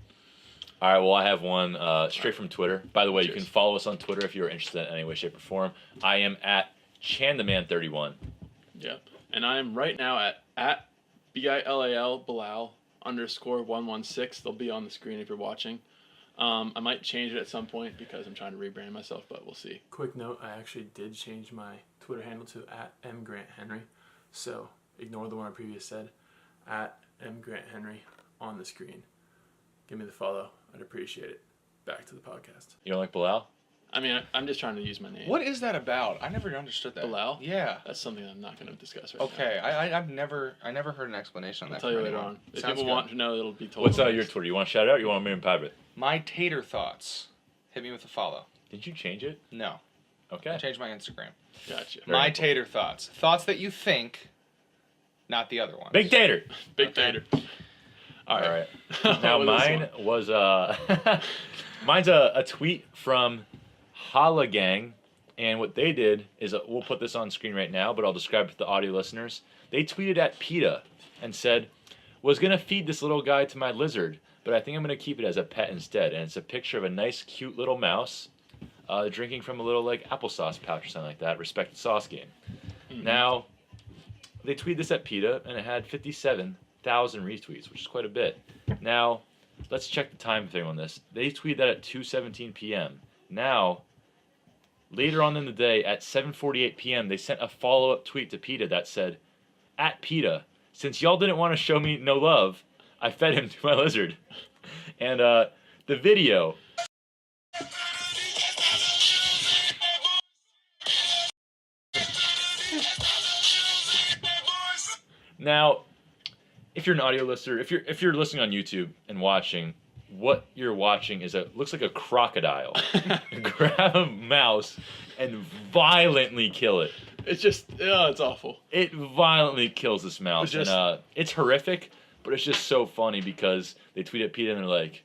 All right, well, I have one straight from Twitter. By the way, you Cheers. can follow us on Twitter if you're interested in any way, shape, or form. I am at Chandaman31. Yeah. And I am right now at BILAL Bilal _116. They'll be on the screen if you're watching. I might change it at some point because I'm trying to rebrand myself, but we'll see. Quick note, I actually did change my Twitter handle to @MGrantHenry. So ignore the one I previously said. @MGrantHenry on the screen. Give me the follow. I'd appreciate it. Back to the podcast. You don't like Bilal? I mean, I'm just trying to use my name. What is that about? I never understood that. Bilal? Yeah. That's something I'm not going to discuss right now. Okay, I've never heard an explanation on I'll that. tell you from later anyone. on. If Sounds people good. want to know, it'll be told. What's your Twitter? You want to shout it out or you want me in private? My tater thoughts. Hit me with a follow. Did you change it? No. Okay. I changed my Instagram. Gotcha. Very My important. tater thoughts. Thoughts that you think, not the other ones. Big Tater. Big Okay. tater. All right. Now What is this mine was mine's a tweet from Hala Gang, and what they did is we'll put this on screen right now, but I'll describe it to the audio listeners. They tweeted at PETA and said, "Was gonna feed this little guy to my lizard, but I think I'm gonna keep it as a pet instead." And it's a picture of a nice, cute little mouse drinking from a little like applesauce pouch or something like that. Respect the sauce game. Mm-hmm. Now, they tweeted this at PETA, and it had 57,000 retweets, which is quite a bit. Now, let's check the time thing on this. They tweeted that at 2:17 p.m. Now, later on in the day, at 7:48 p.m., they sent a follow-up tweet to PETA that said, "At PETA, since y'all didn't want to show me no love, I fed him to my lizard." And the video. Now, if you're an audio listener, if you're listening on YouTube and watching, what you're watching looks like a crocodile grab a mouse and violently kill it. It's just, it's awful. It violently kills this mouse, and it's horrific, but it's just so funny because they tweet at PETA and they're like,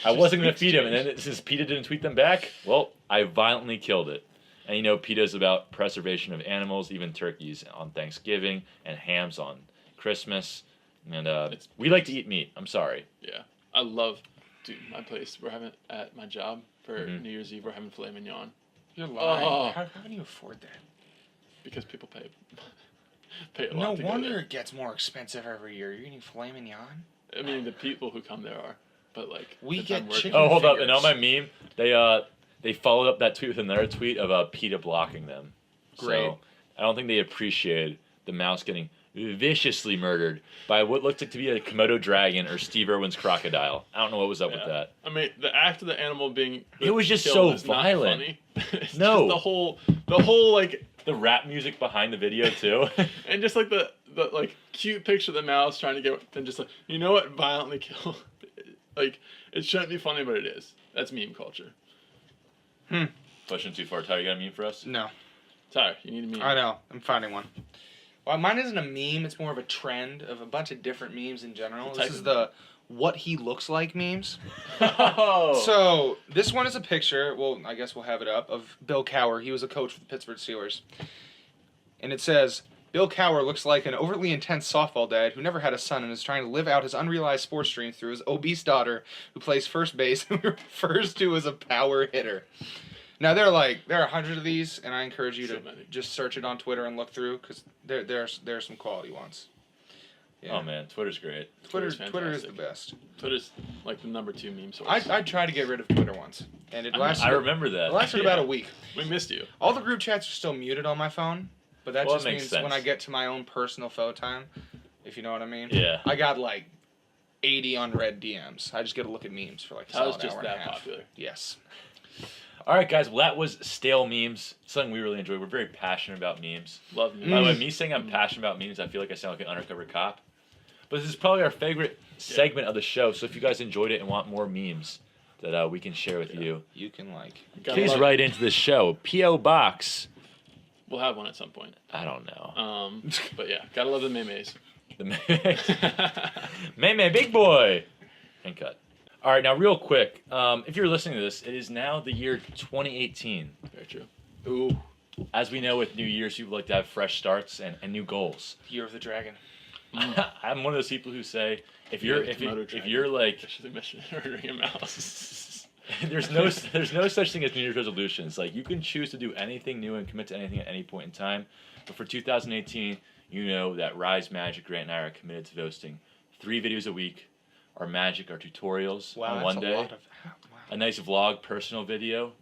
"I wasn't gonna feed him," and then since PETA didn't tweet them back, well, I violently killed it. And you know, PETA is about preservation of animals, even turkeys on Thanksgiving and hams on Christmas. And we like to eat meat. I'm sorry. Yeah, I love, dude. My place we're having at my job for New Year's Eve. We're having filet mignon You're lying. Oh. How can you afford that? because people pay a lot. No to go wonder there. it gets more expensive every year. You're eating filet mignon? I mean, the people who come there are, but like We since get I'm working- chicken- Oh, hold up! And fingers. on my meme, they followed up that tweet with another tweet of PETA blocking them. Great. So I don't think they appreciated the mouse getting viciously murdered by what looked like to be a Komodo dragon or Steve Irwin's crocodile. I don't know what was up with Yeah. that. I mean, the act of the animal being It was just killed so is not violent. funny. It's No. just the whole like, The rap music behind the video too. and just like the like cute picture of the mouse trying to get, and just like, you know what, violently kill. Like, it shouldn't be funny, but it is. That's meme culture. Pushing too far. Tyler, you got a meme for us? No. Tyler, you need a meme. I know. I'm finding one. Well, mine isn't a meme. It's more of a trend of a bunch of different memes in general. What This type is of the what he looks like memes. Oh. So this one is a picture. Well, I guess we'll have it up of Bill Cowher. He was a coach for the Pittsburgh Steelers, and it says Bill Cowher looks like an overly intense softball dad who never had a son and is trying to live out his unrealized sports dreams through his obese daughter who plays first base and refers to as a power hitter. Now there are 100 of these, and I encourage you So to many. just search it on Twitter and look through because there's some quality ones. Yeah. Oh man, Twitter's great. Twitter Twitter's is the fantastic. best. Twitter's like the #2 meme source. I tried to get rid of Twitter once, and it lasted. I remember that. It lasted about a week. We missed you. All the group chats are still muted on my phone, but that Well, just that makes means sense. when I get to my own personal phone time, if you know what I mean. Yeah. I got 80 unread DMs. I just get to look at memes for a That was solid just hour and a that half. popular. Yes. All right, guys. Well, that was stale memes. Something we really enjoy. We're very passionate about memes. Love memes. By the way, me saying I'm passionate about memes, I feel like I sound like an undercover cop. But this is probably our favorite segment of the show. So if you guys enjoyed it and want more memes that we can share with you, You can Gotta please love- write into the show. P.O. Box. We'll have one at some point. I don't know. But yeah, gotta love the memes. The May Big Boy. And cut. All right, now real quick. If you're listening to this, it is now the year 2018. Very true. Ooh, As we know, with New Year's, people like to have fresh starts and new goals. Year of the Dragon. I'm one of those people who say if you're like Officially murdering a mouse. there's no such thing as New Year's resolutions. Like you can choose to do anything new and commit to anything at any point in time. But for 2018, you know that Rise Magic Grant and I are committed to posting 3 videos a week. Our magic, our tutorials Wow, on that's one a day, lot of. Wow. a nice vlog personal video,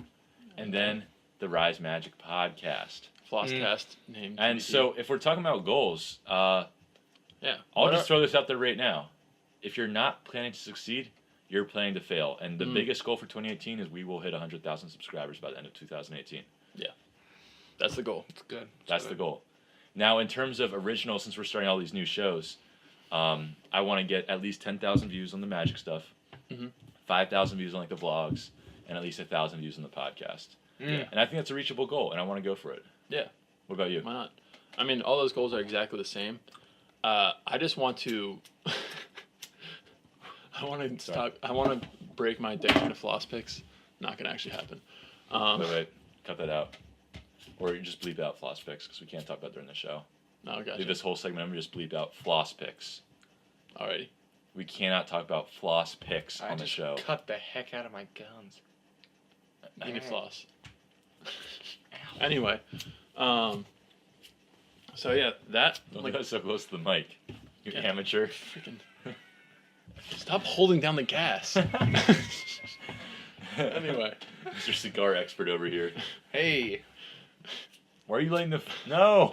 and then the Rise Magic podcast. Flosscast name. And so if we're talking about goals, yeah, I'll just throw this out there right now. If you're not planning to succeed, you're planning to fail. And the biggest goal for 2018 is we will hit 100,000 subscribers by the end of 2018. that's the goal. It's good. That's the goal. Now, in terms of original, since we're starting all these new shows, I want to get at least 10,000 views on the magic stuff, 5,000 views on the vlogs, and at least 1,000 views on the podcast. Mm. And I think that's a reachable goal, and I want to go for it. Yeah. What about you? Why not? I mean, all those goals are exactly the same. I just want to. I want to stop. I want to break my addiction to floss picks. Not gonna actually happen. Wait, cut that out. Or you just bleep out floss picks because we can't talk about it during the show. No, gotcha. Leave this whole segment. I'm gonna just bleep out floss picks. Alrighty. We cannot talk about floss picks I on the just show. cut the heck out of my guns. You need floss. Anyway, so yeah, that Don't get so close to the mic. You Yeah. amateur. freaking stop holding down the gas. Anyway, Mr. Cigar expert over here. Hey. Why are you letting the... No!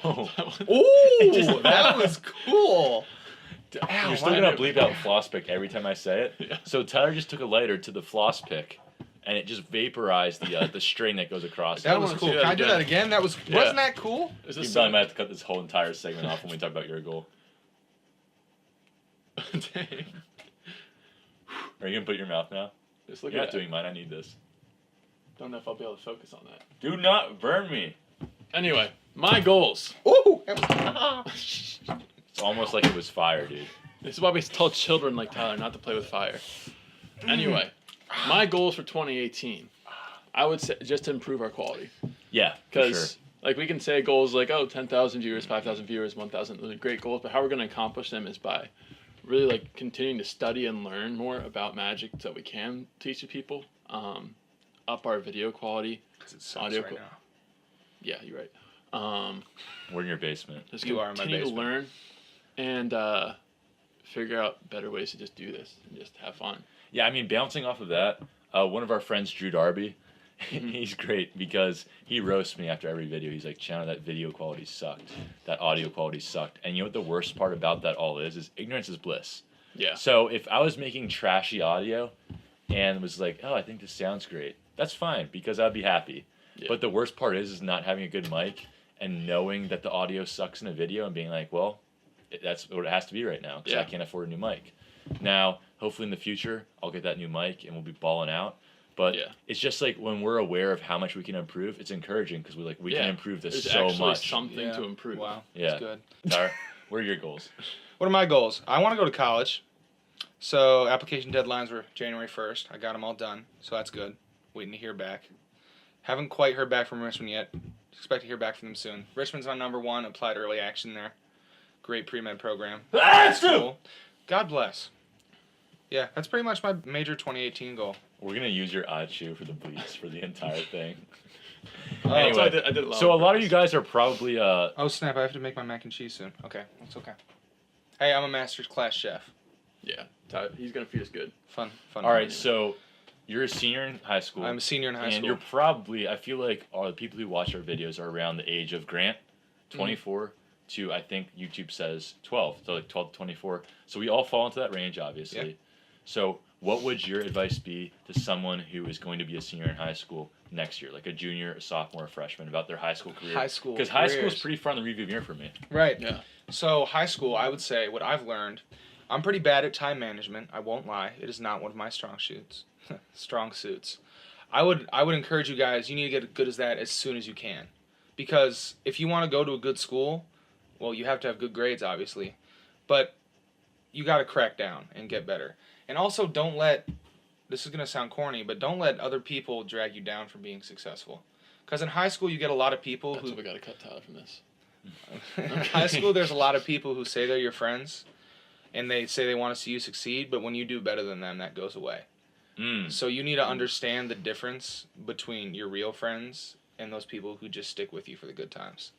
Ooh, that was cool. You're still going to bleep out floss pick every time I say it. Yeah. So Tyler just took a lighter to the floss pick, and it just vaporized the string that goes across. That it. was wanna cool. see Can that I do again. that again? That was Yeah. wasn't that cool? is You this probably might have to cut this whole entire segment off when we talk about your goal. Dang. Are you going to put your mouth now? Just look You're at not that. doing mine. I need this. Don't know if I'll be able to focus on that. Do not burn me. Anyway, my goals. Ooh, that was It's almost like it was fire, dude. This is why we tell children like Tyler not to play with fire. Anyway, my goals for 2018, I would say just to improve our quality. Yeah, for Because sure. like we can say goals like 10,000 viewers, 5,000 viewers, 1,000, those are great goals. But how we're going to accomplish them is by really like continuing to study and learn more about Magic so that we can teach the people. Up our video quality. it sucks Audio right co- now. Yeah, you're right. We're in your basement. Just You are in my continue to basement. learn and figure out better ways to just do this and just have fun. Yeah, I mean, bouncing off of that, one of our friends, Drew Darby, he's great because he roasts me after every video. He's like, Chandler, that video quality sucked. That audio quality sucked. And you know what the worst part about that all is ignorance is bliss. Yeah. So if I was making trashy audio and was like, oh, I think this sounds great, that's fine because I'd be happy. Yeah. But the worst part is not having a good mic and knowing that the audio sucks in a video and being like, well, that's what it has to be right now because I Yeah. can't afford a new mic. Now, hopefully in the future, I'll get that new mic and we'll be balling out. But Yeah. it's just like when we're aware of how much we can improve, it's encouraging because we can improve this There's so actually much. something Yeah. to improve. Wow. Yeah. That's good. Tyler, what are your goals? What are my goals? I want to go to college. So application deadlines were January 1st. I got them all done. So that's good. Waiting to hear back. Haven't quite heard back from Richmond yet. Expect to hear back from them soon. Richmond's my number one. Applied early action there. Great pre-med program. That's Cool. God bless. Yeah, that's pretty much my major 2018 goal. We're going to use your odd shoe for the bleeps for the entire thing. So Anyway, I did it so a on lot of you purpose. guys are probably Oh snap! I have to make my mac and cheese soon. Okay, that's okay. Hey, I'm a master's class chef. Yeah, Tyler, he's gonna feed us good. Fun. all right. So you're a senior in high school. I'm a senior in high and school. you're probably, I feel like all the people who watch our videos are around the age of Grant, 24 to I think YouTube says 12, so like 12 to 24. So we all fall into that range, obviously. Yeah. So what would your advice be to someone who is going to be a senior in high school next year, like a junior, a sophomore, a freshman, about their high school career? High school Because high school is careers. pretty far in the review mirror for me. Right. Yeah. So high school, I would say what I've learned, I'm pretty bad at time management. I won't lie. It is not one of my strong suits. I would encourage you guys. You need to get as good as that as soon as you can, because if you want to go to a good school, well, you have to have good grades, obviously, but you got to crack down and get better. And also, don't let, this is gonna sound corny, but don't let other people drag you down from being successful. Because in high school, you get a lot of people That's who what we gotta cut Tyler from this. in high school, there's a lot of people who say they're your friends, and they say they want to see you succeed, but when you do better than them, that goes away. So you need to understand the difference between your real friends and those people who just stick with you for the good times.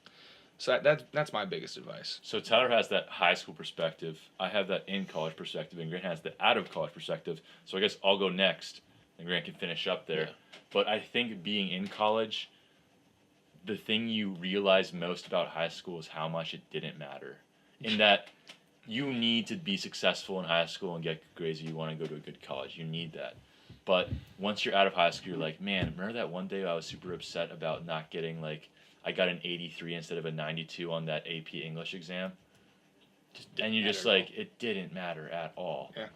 So that's my biggest advice. So Tyler has that high school perspective. I have that in college perspective, and Grant has the out of college perspective. So I guess I'll go next, and Grant can finish up there. Yeah. But I think being in college, the thing you realize most about high school is how much it didn't matter. In that you need to be successful in high school and get good grades if you want to go to a good college. You need that. But once you're out of high school, you're like, man, remember that one day I was super upset about not getting, like, I got an 83 instead of a 92 on that AP English exam? And you're just like, it didn't matter at all. Yeah.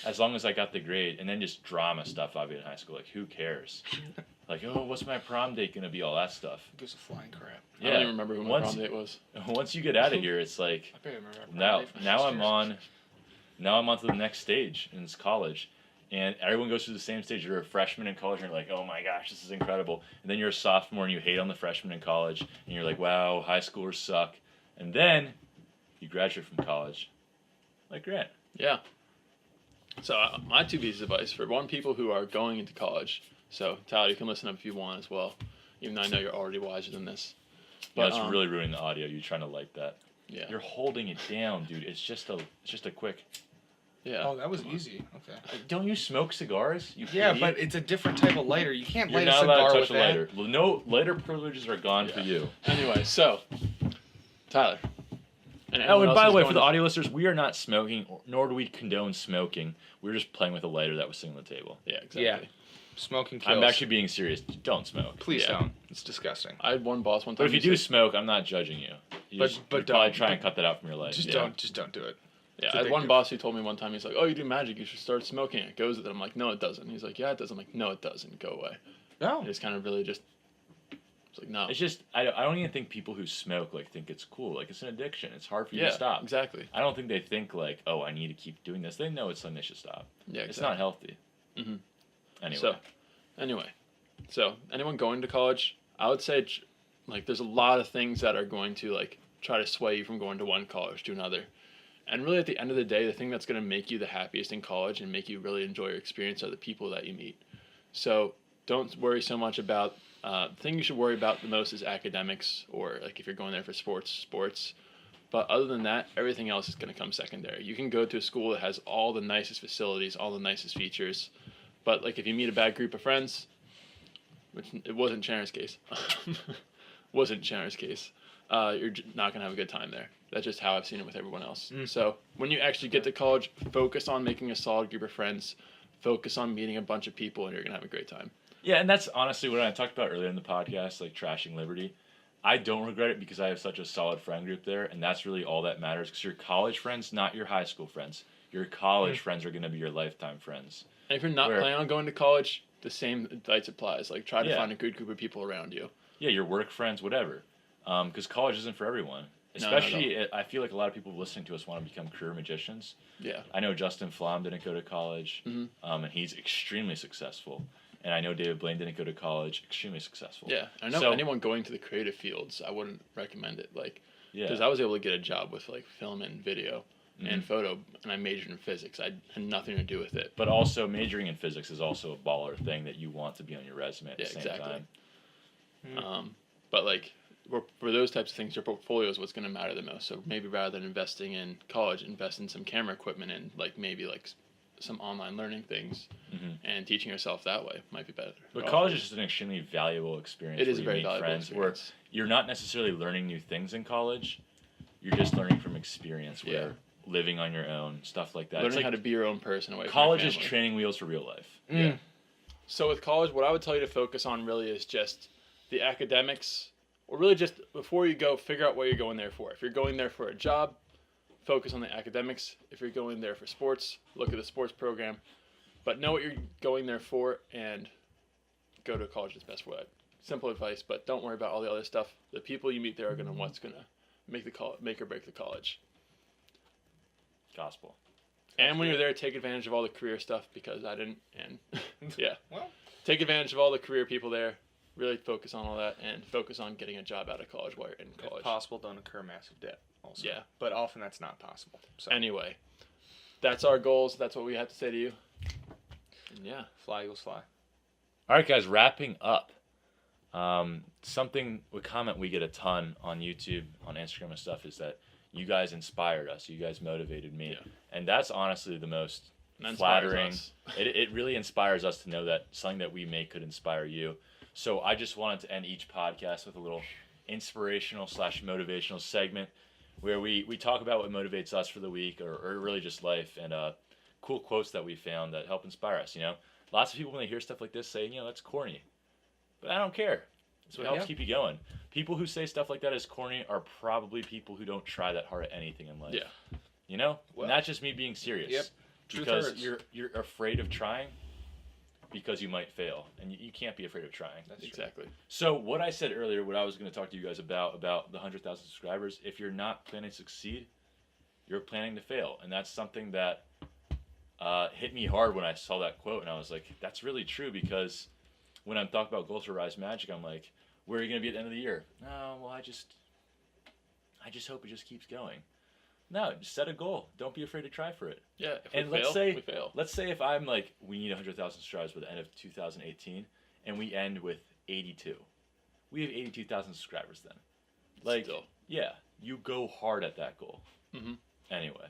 As long as I got the grade. And then just drama stuff, obviously, in high school. Like, who cares? Like, oh, what's my prom date going to be? All that stuff. Gives a flying crap. I don't even remember who my prom date was. Once you get out of here, it's like, I barely remember. now I'm on to the next stage in college, and everyone goes through the same stage. You're a freshman in college, and you're like, oh my gosh, this is incredible. And then you're a sophomore, and you hate on the freshmen in college, and you're like, wow, high schoolers suck. And then you graduate from college, like Grant. Yeah. So my two pieces of advice for people who are going into college, So, Tyler, you can listen up if you want as well, even though I know you're already wiser than this. Yeah, But it's really ruining the audio. You trying to like that? yeah, You're holding it down, dude. It's just a quick. yeah. Oh, that was easy. Okay. Don't you smoke cigars? You Yeah, idiot? but it's a different type of lighter. You can't You're light a not allowed cigar to touch with a that. lighter. No lighter privileges are gone for Yeah. you. Anyway, so Tyler. Oh, anyone and else by the who's way, going for the to- audio listeners, we are not smoking, nor do we condone smoking. We're just playing with a lighter that was sitting on the table. Yeah, exactly. Yeah. Smoking kills. I'm actually being serious. Don't smoke. Please Yeah. don't. It's disgusting. I had one boss one time. But if you who do said- smoke, I'm not judging you. You But- just, but you'd probably don't. try and cut that out from your life. Just Yeah. don't do it. Yeah, It's I had one addictive. boss who told me one time, he's like, "Oh, you do magic, you should start smoking it. It goes with it." I'm like, "No, it doesn't." He's like, "Yeah, it does." I'm like, "No, it doesn't. Go away." No. It's kind of really just, it's like, no. It's just I don't even think people who smoke like think it's cool. Like it's an addiction. It's hard for you Yeah, to stop. exactly. I don't think they think like, oh, I need to keep doing this. They know it's something they should stop. Yeah, It's not healthy. Mhm. Anyway. So anyone going to college, I would say, like, there's a lot of things that are going to like try to sway you from going to one college to another. And really, at the end of the day, the thing that's going to make you the happiest in college and make you really enjoy your experience are the people that you meet. So don't worry so much about, the thing you should worry about the most is academics, or like if you're going there for sports. But other than that, everything else is going to come secondary. You can go to a school that has all the nicest facilities, all the nicest features. But like if you meet a bad group of friends, which it wasn't Chandler's case, you're not going to have a good time there. That's just how I've seen it with everyone else. So when you actually get to college, focus on making a solid group of friends, focus on meeting a bunch of people, and you're going to have a great time. Yeah, and that's honestly what I talked about earlier in the podcast, like trashing Liberty. I don't regret it because I have such a solid friend group there, and that's really all that matters. Because your college friends, not your high school friends. Your college friends are going to be your lifetime friends. And if you're not planning on going to college, the same advice applies. Like, try to Yeah. find a good group of people around you. Yeah, your work friends, whatever. Because college isn't for everyone. Especially, I feel like a lot of people listening to us want to become career magicians. Yeah. I know Justin Flom didn't go to college, Mhm. and he's extremely successful. And I know David Blaine didn't go to college, extremely successful. Yeah. I know So- anyone going to the creative fields, I wouldn't recommend it. Like, Yeah. because I was able to get a job with, like, film and video and Mhm. photo, and I majored in physics. I had nothing to do with it. But also, majoring in physics is also a baller thing that you want to be on your resume at Yeah, the same exactly. time. But like for those types of things, your portfolio is what's going to matter the most. So maybe rather than investing in college, invest in some camera equipment and like maybe like some online learning things and teaching yourself that way might be better. But college is just an extremely valuable experience. It is where a you very meet valuable friends experience. Where you're not necessarily learning new things in college. You're just learning from experience. Where Yeah. living on your own, stuff like that. Learning It's like how to be your own person away college from your is family. training wheels for real life. Yeah. So with college, what I would tell you to focus on really is just the academics, or really just before you go, figure out what you're going there for. If you're going there for a job, focus on the academics. If you're going there for sports, look at the sports program. But know what you're going there for and go to college is best for that. Simple advice, but don't worry about all the other stuff. The people you meet there are what's gonna make or break the college. Gospel. And when you're there, take advantage of all the career stuff because I didn't. And yeah, Well, take advantage of all the career people there. Really focus on all that and focus on getting a job out of college while you're in college. if possible, don't incur massive debt. Also. Yeah. But often that's not possible. So Anyway, that's our goals. That's what we have to say to you. And yeah. fly Eagles fly. All right, guys, wrapping up. A comment we get a ton on YouTube, on Instagram and stuff is that you guys inspired us. You guys motivated me. Yeah. And that's honestly the most That inspires flattering. us. It really inspires us to know that something that we make could inspire you. So I just wanted to end each podcast with a little inspirational / motivational segment where we talk about what motivates us for the week or really just life and cool quotes that we found that help inspire us. You know, lots of people when they hear stuff like this say, that's corny. But I don't care. It's what helps keep you going. People who say stuff like that is corny are probably people who don't try that hard at anything in life. Yeah. You know? Well, and that's just me being serious. Yep. Truth Because hurts. you're afraid of trying because you might fail. And you can't be afraid of trying. That's true. Exactly. So what I said earlier, what I was going to talk to you guys about the 100,000 subscribers, if you're not planning to succeed, you're planning to fail. And that's something that hit me hard when I saw that quote. And I was like, that's really true because when I'm talking about goals for Rise Magic, I'm like, where are you going to be at the end of the year? No, well, I just hope it just keeps going. No, just set a goal. Don't be afraid to try for it. Yeah. If And we fail, we fail. let's say if I'm like, we need 100,000 subscribers by the end of 2018, and we end with 82. We have 82,000 subscribers then. Like, Still. yeah, you go hard at that goal. Mhm. Anyway.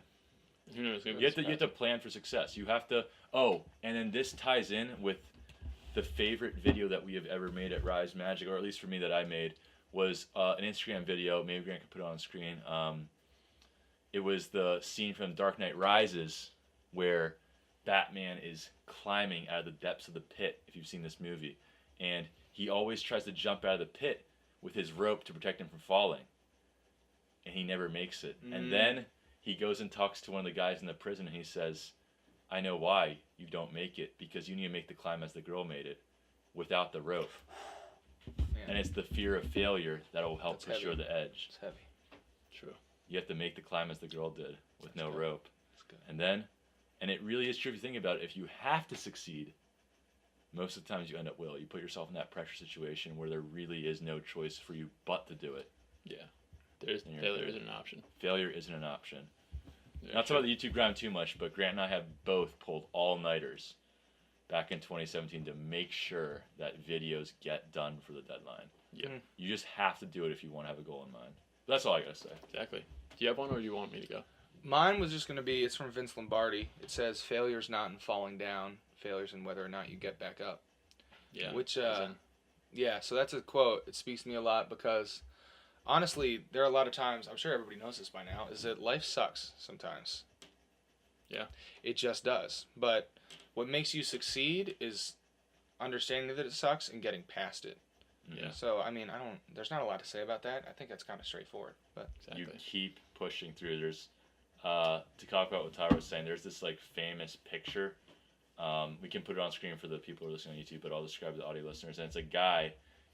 Who knows? You have to plan for success. You have to. Oh, and then this ties in with the favorite video that we have ever made at Rise Magic, or at least for me that I made, was an Instagram video. Maybe Grant could put it on screen. It was the scene from Dark Knight Rises where Batman is climbing out of the depths of the pit. If you've seen this movie, and he always tries to jump out of the pit with his rope to protect him from falling, and he never makes it. And then he goes and talks to one of the guys in the prison, and he says, I know why you don't make it, because you need to make the climb as the girl made it, without the rope. Man. And it's the fear of failure that will help That's assure heavy. the edge. It's heavy. True. You have to make the climb as the girl did, with no good. rope. That's good. And it really is true if you think about it, if you have to succeed, most of the times you end up you put yourself in that pressure situation where there really is no choice for you but to do it. Yeah. And Failure isn't an option. Failure isn't an option. Yeah, Not talking about the YouTube grind too much, but Grant and I have both pulled all-nighters back in 2017 to make sure that videos get done for the deadline. Yeah. You just have to do it if you want to have a goal in mind. That's all I gotta say. Exactly. Do you have one, or do you want me to go? Mine was just going to be, it's from Vince Lombardi. It says, failure's not in falling down. Failure's in whether or not you get back up. Yeah. Which, as in- yeah, so that's a quote. It speaks to me a lot because, honestly, there are a lot of times, I'm sure everybody knows this by now, is that life sucks sometimes. Yeah. It just does. But what makes you succeed is understanding that it sucks and getting past it. Yeah. So, I mean, there's not a lot to say about that. I think that's kind of straightforward. But Exactly. You keep pushing through. There's, to talk about what Tyler was saying, there's this like famous picture. We can put it on screen for the people who are listening on YouTube, but I'll describe the audio listeners. And it's a guy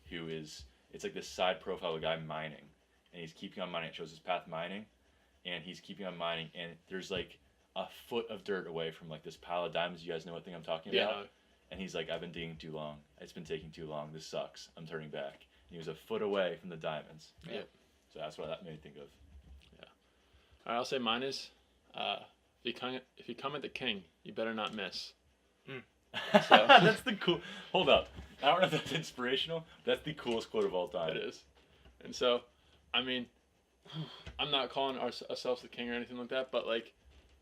who is, it's like this side profile of a guy mining. And he's keeping on mining. It shows his path mining. And he's keeping on mining. And there's like a foot of dirt away from like this pile of diamonds. You guys know what thing I'm talking about? Yeah. And he's like, I've been digging too long. It's been taking too long. This sucks. I'm turning back. And he was a foot away from the diamonds. Yeah. So that's what that made me think of. All right, I'll say mine is, if you come at the king, you better not miss. That's the cool. Hold up. I don't know if that's inspirational. That's the coolest quote of all time. It is. And so, I mean, I'm not calling ourselves the king or anything like that, but like,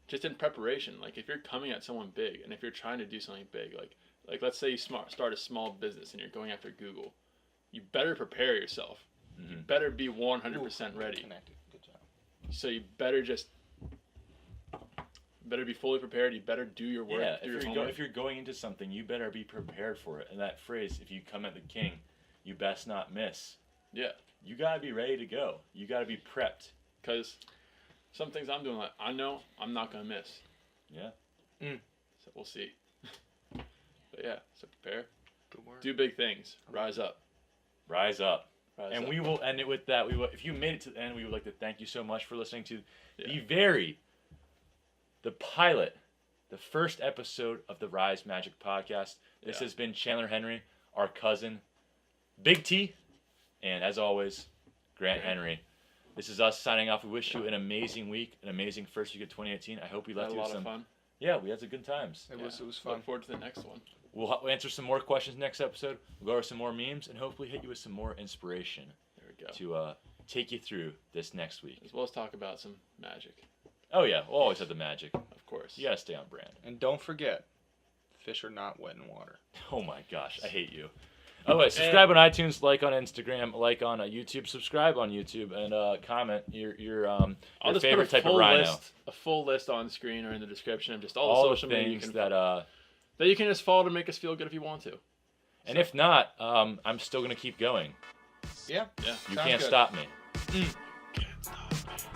just in preparation, like if you're coming at someone big and if you're trying to do something big, like let's say you start a small business and you're going after Google, you better prepare yourself. You better be 100% ready. connected. Good job. So you better be fully prepared. You better do your work. Yeah, do your homework. if you're going into something, you better be prepared for it. And that phrase, if you come at the king, you best not miss. Yeah, You gotta be ready to go. You gotta be prepped. because some things I'm doing, like I know I'm not gonna miss. Yeah. So we'll see. But yeah, so prepare. Good work. Do big things. Rise up. Rise up. Rise And up. we will end it with that. If you made it to the end, we would like to thank you so much for listening to the pilot, the first episode of the Rise Magic podcast. This has been Chandler Henry, our cousin, Big T, and as always, Grant Henry. This is us signing off. We wish you an amazing week, an amazing first week of 2018. I hope we Had left a you with lot of some. fun. Yeah, we had some good times. It was Look fun. forward to the next one. We'll answer some more questions next episode. We'll go over some more memes and hopefully hit you with some more inspiration There we go. to take you through this next week. As well as talk about some magic, Oh yeah, we'll always have the magic. of course. You gotta stay on brand. And don't forget, fish are not wet in water. Oh my gosh, I hate you. Oh wait, subscribe on iTunes, like on Instagram, like on YouTube, subscribe on YouTube, and comment your I'll just favorite put type of rhino. a full list on screen or in the description of just all All the the social media you things can that you can just follow to make us feel good if you want to. and if not, I'm still gonna keep going. Yeah. Yeah. You Sounds can't good. stop me.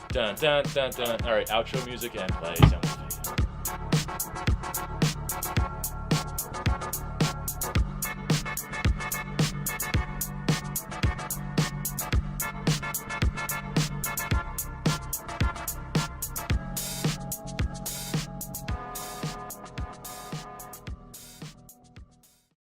Dun dun dun dun. All right, outro music and play something.